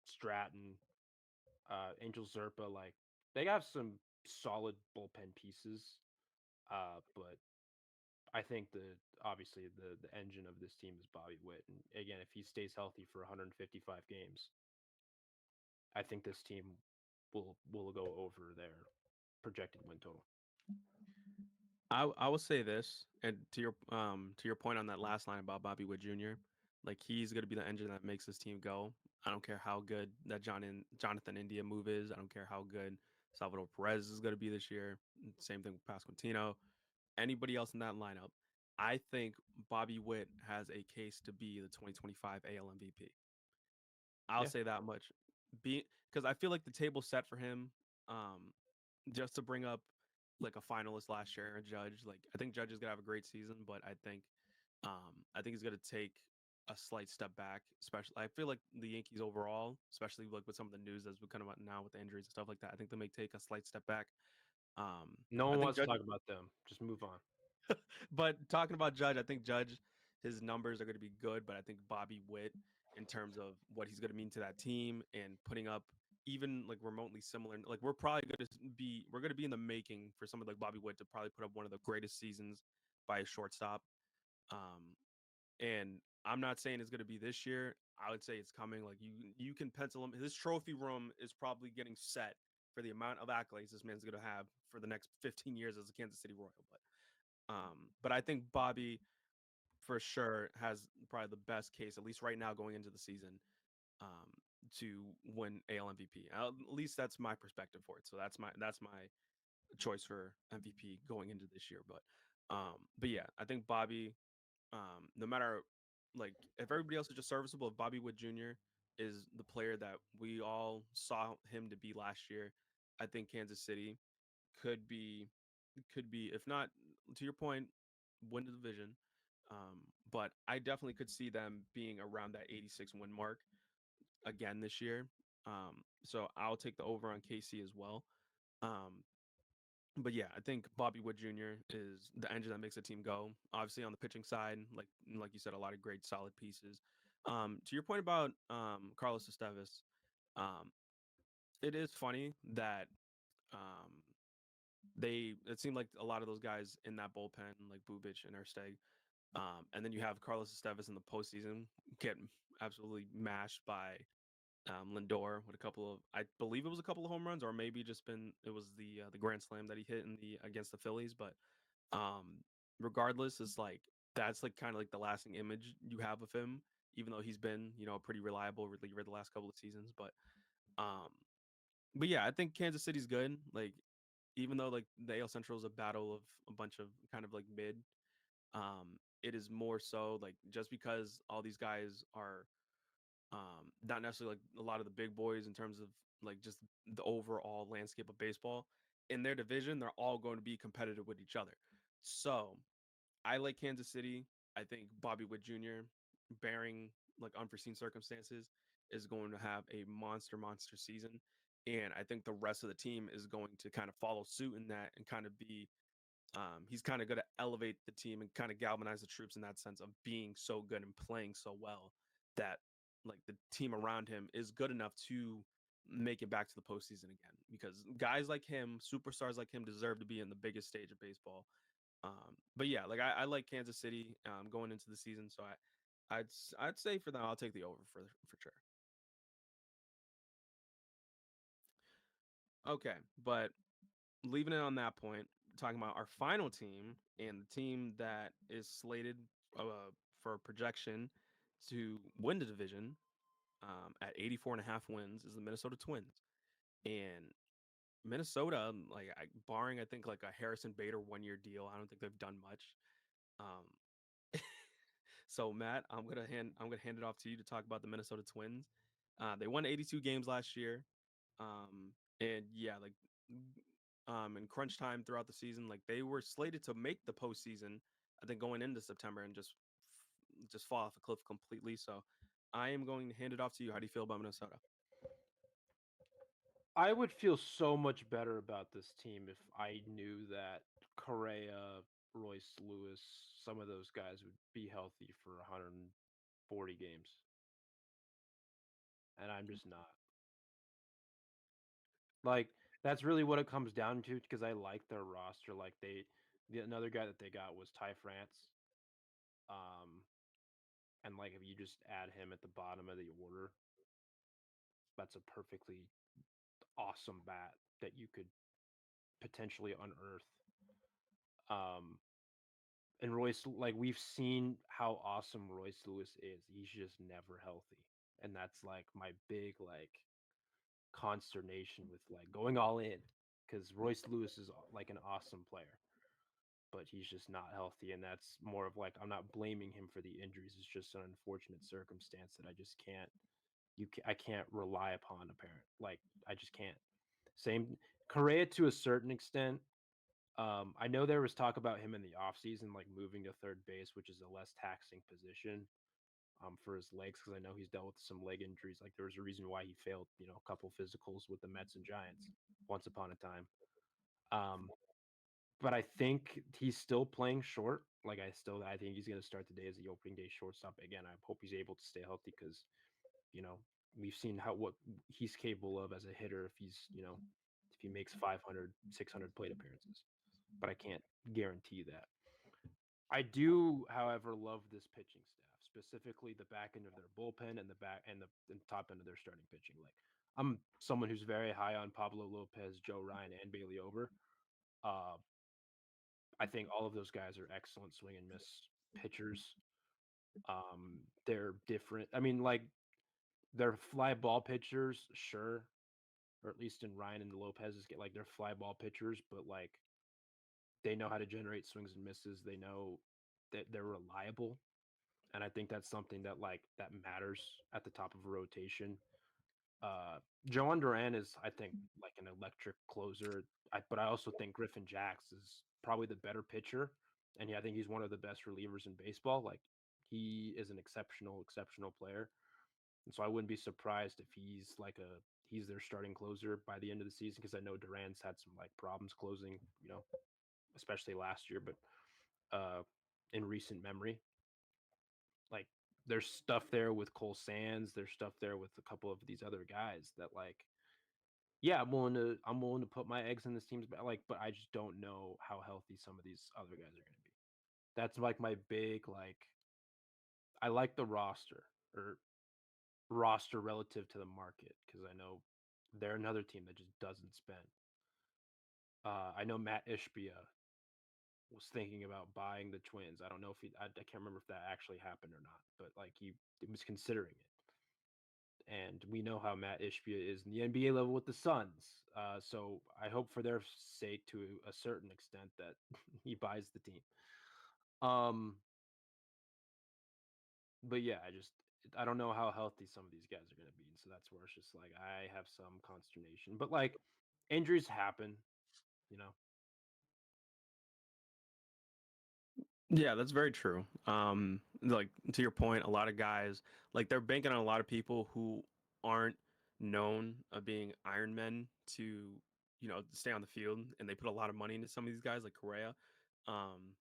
Stratton, Angel Zerpa, like they have some solid bullpen pieces. But I think obviously the engine of this team is Bobby Witt, and again, if he stays healthy for 155 games, I think this team will go over their projected win total. I will say this, and to your point on that last line about Bobby Wood Jr., like he's gonna be the engine that makes this team go. I don't care how good that Jonathan India move is. I don't care how good Salvador Perez is gonna be this year. Same thing with Pasquantino. Anybody else in that lineup, I think Bobby Witt has a case to be the 2025 AL MVP. I'll Yeah, say that much. Because I feel like the table's set for him. Um, just to bring up like a finalist last year, Judge. Like I think Judge is gonna have a great season, but I think he's gonna take a slight step back. Especially, I feel like the Yankees overall, especially like with some of the news that's been coming out now with the injuries and stuff like that, I think they may take a slight step back. no I one think wants to Judge, talk about them. Just move on. but talking about Judge, I think Judge, his numbers are going to be good, but I think Bobby Witt, in terms of what he's going to mean to that team and putting up even like remotely similar, like we're going to be in the making for someone like Bobby Witt to probably put up one of the greatest seasons by a shortstop. Um, and I'm not saying it's going to be this year. I would say it's coming. Like you can pencil him. His trophy room is probably getting set for the amount of accolades this man's going to have for the next 15 years as a Kansas City Royal. But I think Bobby for sure has probably the best case, at least right now going into the season, um, to win AL MVP. At least that's my perspective for it. So that's my choice for MVP going into this year. But yeah, I think Bobby, no matter like if everybody else is just serviceable, if Bobby Wood Jr. is the player that we all saw him to be last year, I think Kansas City could be if not to your point, win the division. But I definitely could see them being around that 86 win mark again this year. So I'll take the over on KC as well. Um, but yeah, I think Bobby Wood Jr. is the engine that makes the team go. Obviously, on the pitching side, like you said, a lot of great solid pieces. To your point about Carlos Estevez, um, it is funny that um, it seemed like a lot of those guys in that bullpen, like Bubic and Ersteg, and then you have Carlos Estevez in the postseason get absolutely mashed by Lindor with a couple of, I believe it was a couple of home runs, or maybe just been it was the grand slam that he hit in the against the Phillies. But um, regardless, it's like that's like kind of like the lasting image you have of him, even though he's been a pretty reliable reliever the last couple of seasons. Um, but yeah, I think Kansas City's good. Like even though like the AL Central is a battle of a bunch of kind of like mid, it is more so like just because all these guys are not necessarily like a lot of the big boys in terms of like just the overall landscape of baseball in their division, they're all going to be competitive with each other. So I like Kansas City. I think Bobby Witt Jr., bearing like unforeseen circumstances, is going to have a monster season. And I think the rest of the team is going to kind of follow suit in that and kind of be He's kind of going to elevate the team and kind of galvanize the troops in that sense of being so good and playing so well that like the team around him is good enough to make it back to the postseason again. Because guys like him, superstars like him, deserve to be in the biggest stage of baseball. But yeah, like I like Kansas City going into the season, so I'd say for them I'll take the over for sure. Okay, but leaving it on that point, talking about our final team and the team that is slated for projection to win the division at 84 and a half wins is the Minnesota Twins. And Minnesota, like barring I think like a Harrison Bader 1 year deal, I don't think they've done much. Um, so Matt, I'm gonna hand it off to you to talk about the Minnesota Twins. They won 82 games last year, and yeah, like in crunch time throughout the season, like they were slated to make the postseason. I think going into September and just fall off a cliff completely. So I am going to hand it off to you. How do you feel about Minnesota? I would feel so much better about this team if I knew that Correa, Royce Lewis, some of those guys would be healthy for 140 games, and I'm just not. Like that's really what it comes down to because I like their roster. Like another guy that they got was Ty France. Um, and like if you just add him at the bottom of the order, that's a perfectly awesome bat that you could potentially unearth. Um, and Royce, like we've seen how awesome Royce Lewis is. He's just never healthy, and that's like my big like consternation with like going all in because Royce Lewis is like an awesome player, but he's just not healthy, and that's more of like I'm not blaming him for the injuries. It's just an unfortunate circumstance that I just can't. I can't rely upon apparent. Like I just can't. Same Correa to a certain extent. I know there was talk about him in the offseason, like moving to third base, which is a less taxing position for his legs, because I know he's dealt with some leg injuries. Like there was a reason why he failed, a couple physicals with the Mets and Giants once upon a time. Um, but I think he's still playing short. Like I think he's going to start the day as the opening day shortstop again. I hope he's able to stay healthy because you know we've seen what he's capable of as a hitter if he's if he makes 500, 600 plate appearances. But I can't guarantee that. I do, however, love this pitching staff, specifically the back end of their bullpen and the top end of their starting pitching. Like I'm someone who's very high on Pablo Lopez, Joe Ryan, and Bailey Over. Uh, I think all of those guys are excellent swing and miss pitchers. They're different. I mean, like they're fly ball pitchers, sure, or at least in Ryan and Lopez's get like they're fly ball pitchers, but like they know how to generate swings and misses. They know that they're reliable, and I think that's something that that matters at the top of a rotation. Joan Duran is, I think, like an electric closer. But I also think Griffin Jacks is probably the better pitcher, and I think he's one of the best relievers in baseball. Like he is an exceptional player, and so I wouldn't be surprised if he's their starting closer by the end of the season because I know Duran's had some like problems closing, especially last year, but in recent memory, like there's stuff there with Cole Sands, there's stuff there with a couple of these other guys that yeah, I'm willing to put my eggs in this team's like, but I just don't know how healthy some of these other guys are going to be. That's like my big I like the or roster relative to the market because I know they're another team that just doesn't spend. I know Matt Ishbia was thinking about buying the Twins. I don't know if I can't remember if that actually happened or not, but like he was considering it. And we know how Matt Ishbia is in the NBA level with the Suns. So I hope for their sake, to a certain extent, that he buys the team. Um, but yeah, I don't know how healthy some of these guys are going to be, and so that's where it's just like I have some consternation. But like injuries happen, you know. Yeah, that's very true. Like to your point, a lot of guys like they're banking on a lot of people who aren't known of being Iron Men to, stay on the field, and they put a lot of money into some of these guys like Correa. Um,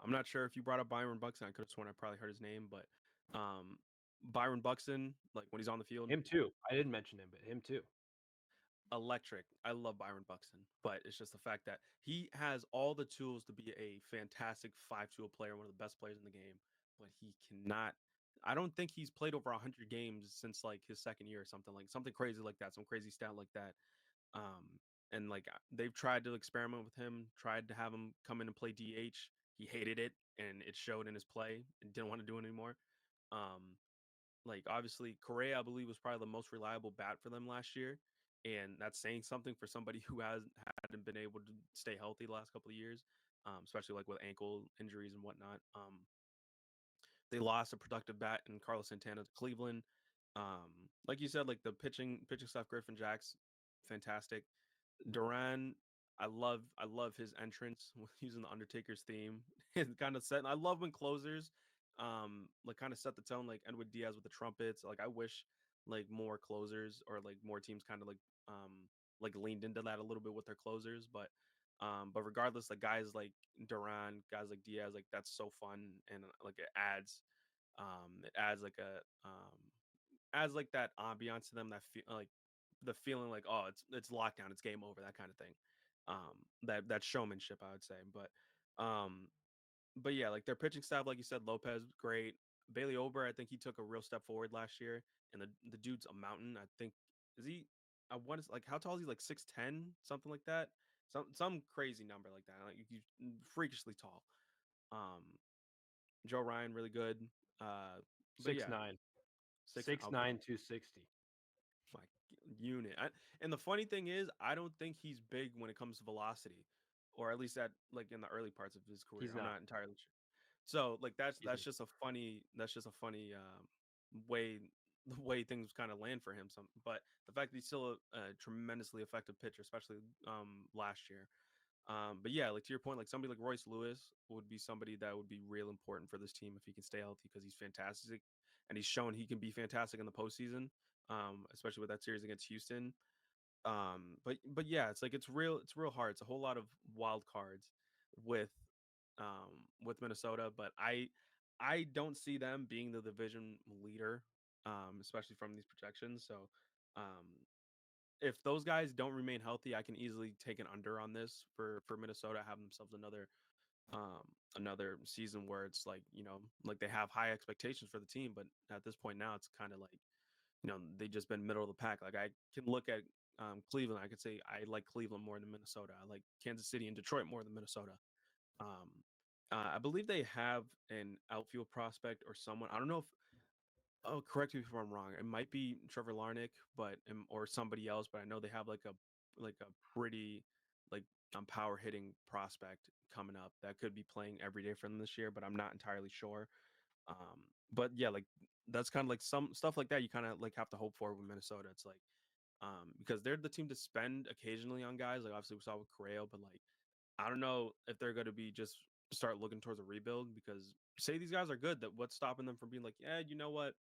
I'm not sure if you brought up Byron Buxton. I could have sworn I probably heard his name, but um, Byron Buxton, like when he's on the field, Him too. I didn't mention him, but him too. electric. I love Byron Buxton, but it's just the fact that he has all the tools to be a fantastic five-tool player, one of the best players in the game, but he cannot. I don't think he's played over 100 games since like his second year or something crazy like that, some crazy stat like that. And like they've tried to experiment with him, tried to have him come in and play DH. He hated it, and it showed in his play, and didn't want to do it anymore. Um, like obviously Correa, I believe, was probably the most reliable bat for them last year, and that's saying something for somebody who hadn't been able to stay healthy the last couple of years, especially like with ankle injuries and whatnot. They lost a productive bat in Carlos Santana to Cleveland. Like you said, like the pitching stuff, Griffin Jacks, fantastic. Duran, I love his entrance using the Undertaker's theme. And kind of set. And I love when closers, like kind of set the tone, like Edwin Diaz with the trumpets. Like I wish like more closers or like more teams kind of like leaned into that a little bit with their closers. But regardless, like guys like Duran, guys like Diaz, like that's so fun and like it adds like adds like that ambiance to them that feel like the feeling like oh it's lockdown, it's game over, that kind of thing. That showmanship, I would say. But yeah, like their pitching staff, like you said, Lopez great. Bailey Ober, I think he took a real step forward last year, and the dude's a mountain. I think is he. I want to like how tall is he? Like 6'10", something like that. Some crazy number like that. Like he's freakishly tall. Um, Joe Ryan really good. Uh, but Six yeah, nine, six six outfield nine, 260. my unit. And the funny thing is, I don't think he's big when it comes to velocity, or at least at like in the early parts of his career. He's I'm not. not entirely sure. So like that's He's that's not. just a funny way the way things kind of land for him. Some but the fact that he's still a tremendously effective pitcher, especially last year. But yeah, like to your point, like somebody like Royce Lewis would be somebody that would be real important for this team if he can stay healthy because he's fantastic and he's shown he can be fantastic in the postseason, especially with that series against Houston. But yeah, it's like it's real hard. It's a whole lot of wild cards with with Minnesota, but I don't see them being the division leader, especially from these projections. So um, if those guys don't remain healthy, I can easily take an under on this for Minnesota, have themselves um another season where it's like like they have high expectations for the team, but at this point now it's kind of like they just been middle of the pack. Like I can look at Cleveland, I could say I like Cleveland more than Minnesota. I like Kansas City and Detroit more than Minnesota. Um, I believe they have an outfield prospect or someone. I don't know if oh, correct me if I'm wrong. It might be Trevor Larnick, but or somebody else. But I know they have like a pretty like power hitting prospect coming up that could be playing every day for them this year. But I'm not entirely sure. But yeah, like that's kind of like some stuff like that. You kind of like have to hope for with Minnesota. It's like because they're the team to spend occasionally on guys. Like obviously we saw with Correa, but like I don't know if they're going to be just start looking towards a rebuild because say these guys are good. That what's stopping them from being like, yeah, you know what,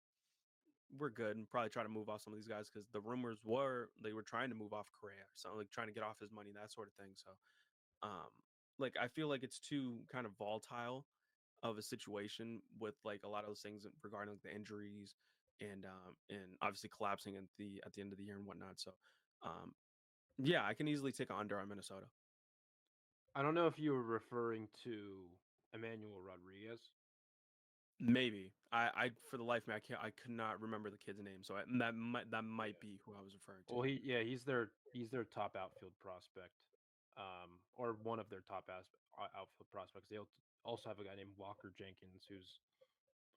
we're good, and probably try to move off some of these guys because the rumors were they were trying to move off Correa, so like trying to get off his money, that sort of thing. So, um, like I feel like it's too kind of volatile of a situation with like a lot of those things regarding like the injuries and obviously collapsing at the end of the year and whatnot. So, um, yeah, I can easily take an under on Minnesota. I don't know if you were referring to Emmanuel Rodriguez. Maybe I for the life of me I could not remember the kid's name. So that might Yeah. be who I was referring to. Well, he's their top outfield prospect, or one of their top outfield prospects. They also have a guy named Walker Jenkins, who's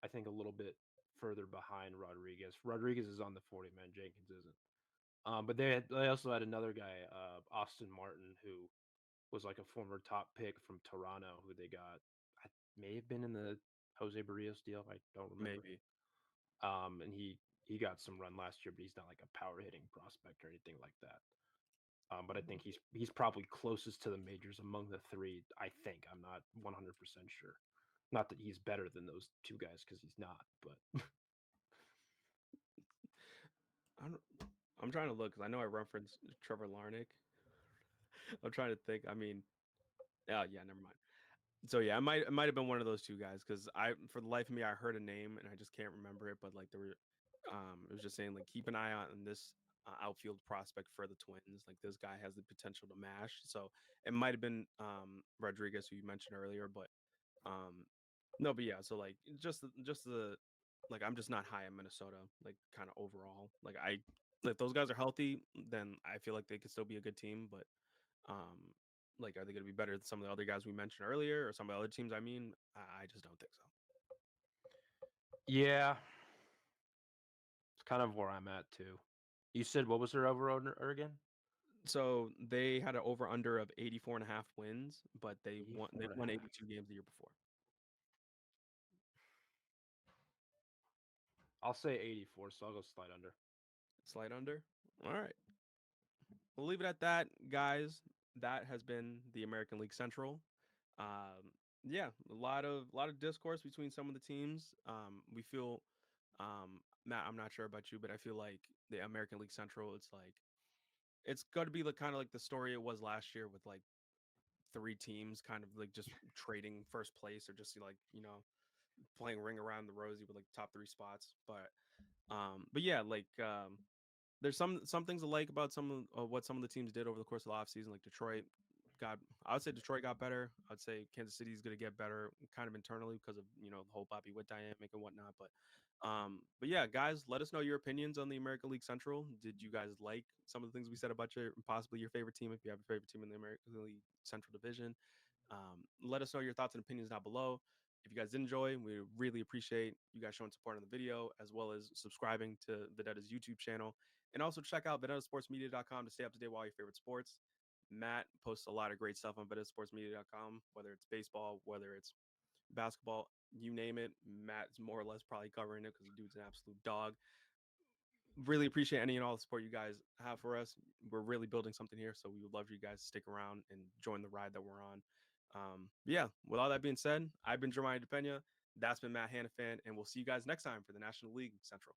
I think a little bit further behind Rodriguez. Rodriguez is on the 40 man. Jenkins isn't. But they also had another guy, Austin Martin, who was like a former top pick from Toronto, who they got. I may have been in the Jose Barrios deal. I don't remember. Maybe. And he got some run last year, but he's not like a power hitting prospect or anything like that. But I think he's probably closest to the majors among the three. I think I'm not 100% sure. Not that he's better than those two guys because he's not, but I don't, I'm trying to look because I know I referenced Trevor Larnick. I'm trying to think. I mean, Oh yeah, never mind. So yeah, it might have been one of those two guys because I for the life of me I heard a name and I just can't remember it, but like there were it was just saying like keep an eye on this outfield prospect for the Twins. Like this guy has the potential to mash. So it might have been Rodriguez who you mentioned earlier, but um no, but yeah, so like just the like I'm just not high in Minnesota like kind of overall. Like I if those guys are healthy, then I feel like they could still be a good team, but um, like, are they going to be better than some of the other guys we mentioned earlier, or some of the other teams? I mean, I just don't think so. Yeah, it's kind of where I'm at too. You said what was their over under again? So they had an over under of 84.5 wins, but they 84 and a won half. 82 games the year before. I'll say 84, so I'll go slide under. Slight under. All right, we'll leave it at that, guys. That has been the American League Central. Yeah, a lot of discourse between some of the teams. We feel, Matt, I'm not sure about you, but I feel like the American League Central. It's got to be like kind of like the story it was last year with like three teams kind of like just trading first place or just like playing ring around the rosy with like top three spots. But yeah, like there's some things I like about some of what some of the teams did over the course of the offseason. Like Detroit got, I would say Detroit got better. I'd say Kansas City is going to get better, kind of internally because of the whole Bobby Witt dynamic and whatnot. But yeah, guys, let us know your opinions on the American League Central. Did you guys like some of the things we said about your possibly your favorite team if you have a favorite team in the American League Central Division? Let us know your thoughts and opinions down below. If you guys did enjoy, we really appreciate you guys showing support on the video as well as subscribing to Vedetta's YouTube channel. And also check out VedettaSportsMedia.com to stay up to date with all your favorite sports. Matt posts a lot of great stuff on VedettaSportsMedia.com, whether it's baseball, whether it's basketball, you name it. Matt's more or less probably covering it because the dude's an absolute dog. Really appreciate any and all the support you guys have for us. We're really building something here, so we would love for you guys to stick around and join the ride that we're on. Yeah, with all that being said, I've been Jeremiah DePena. That's been Matt Hannafan, and we'll see you guys next time for the National League Central.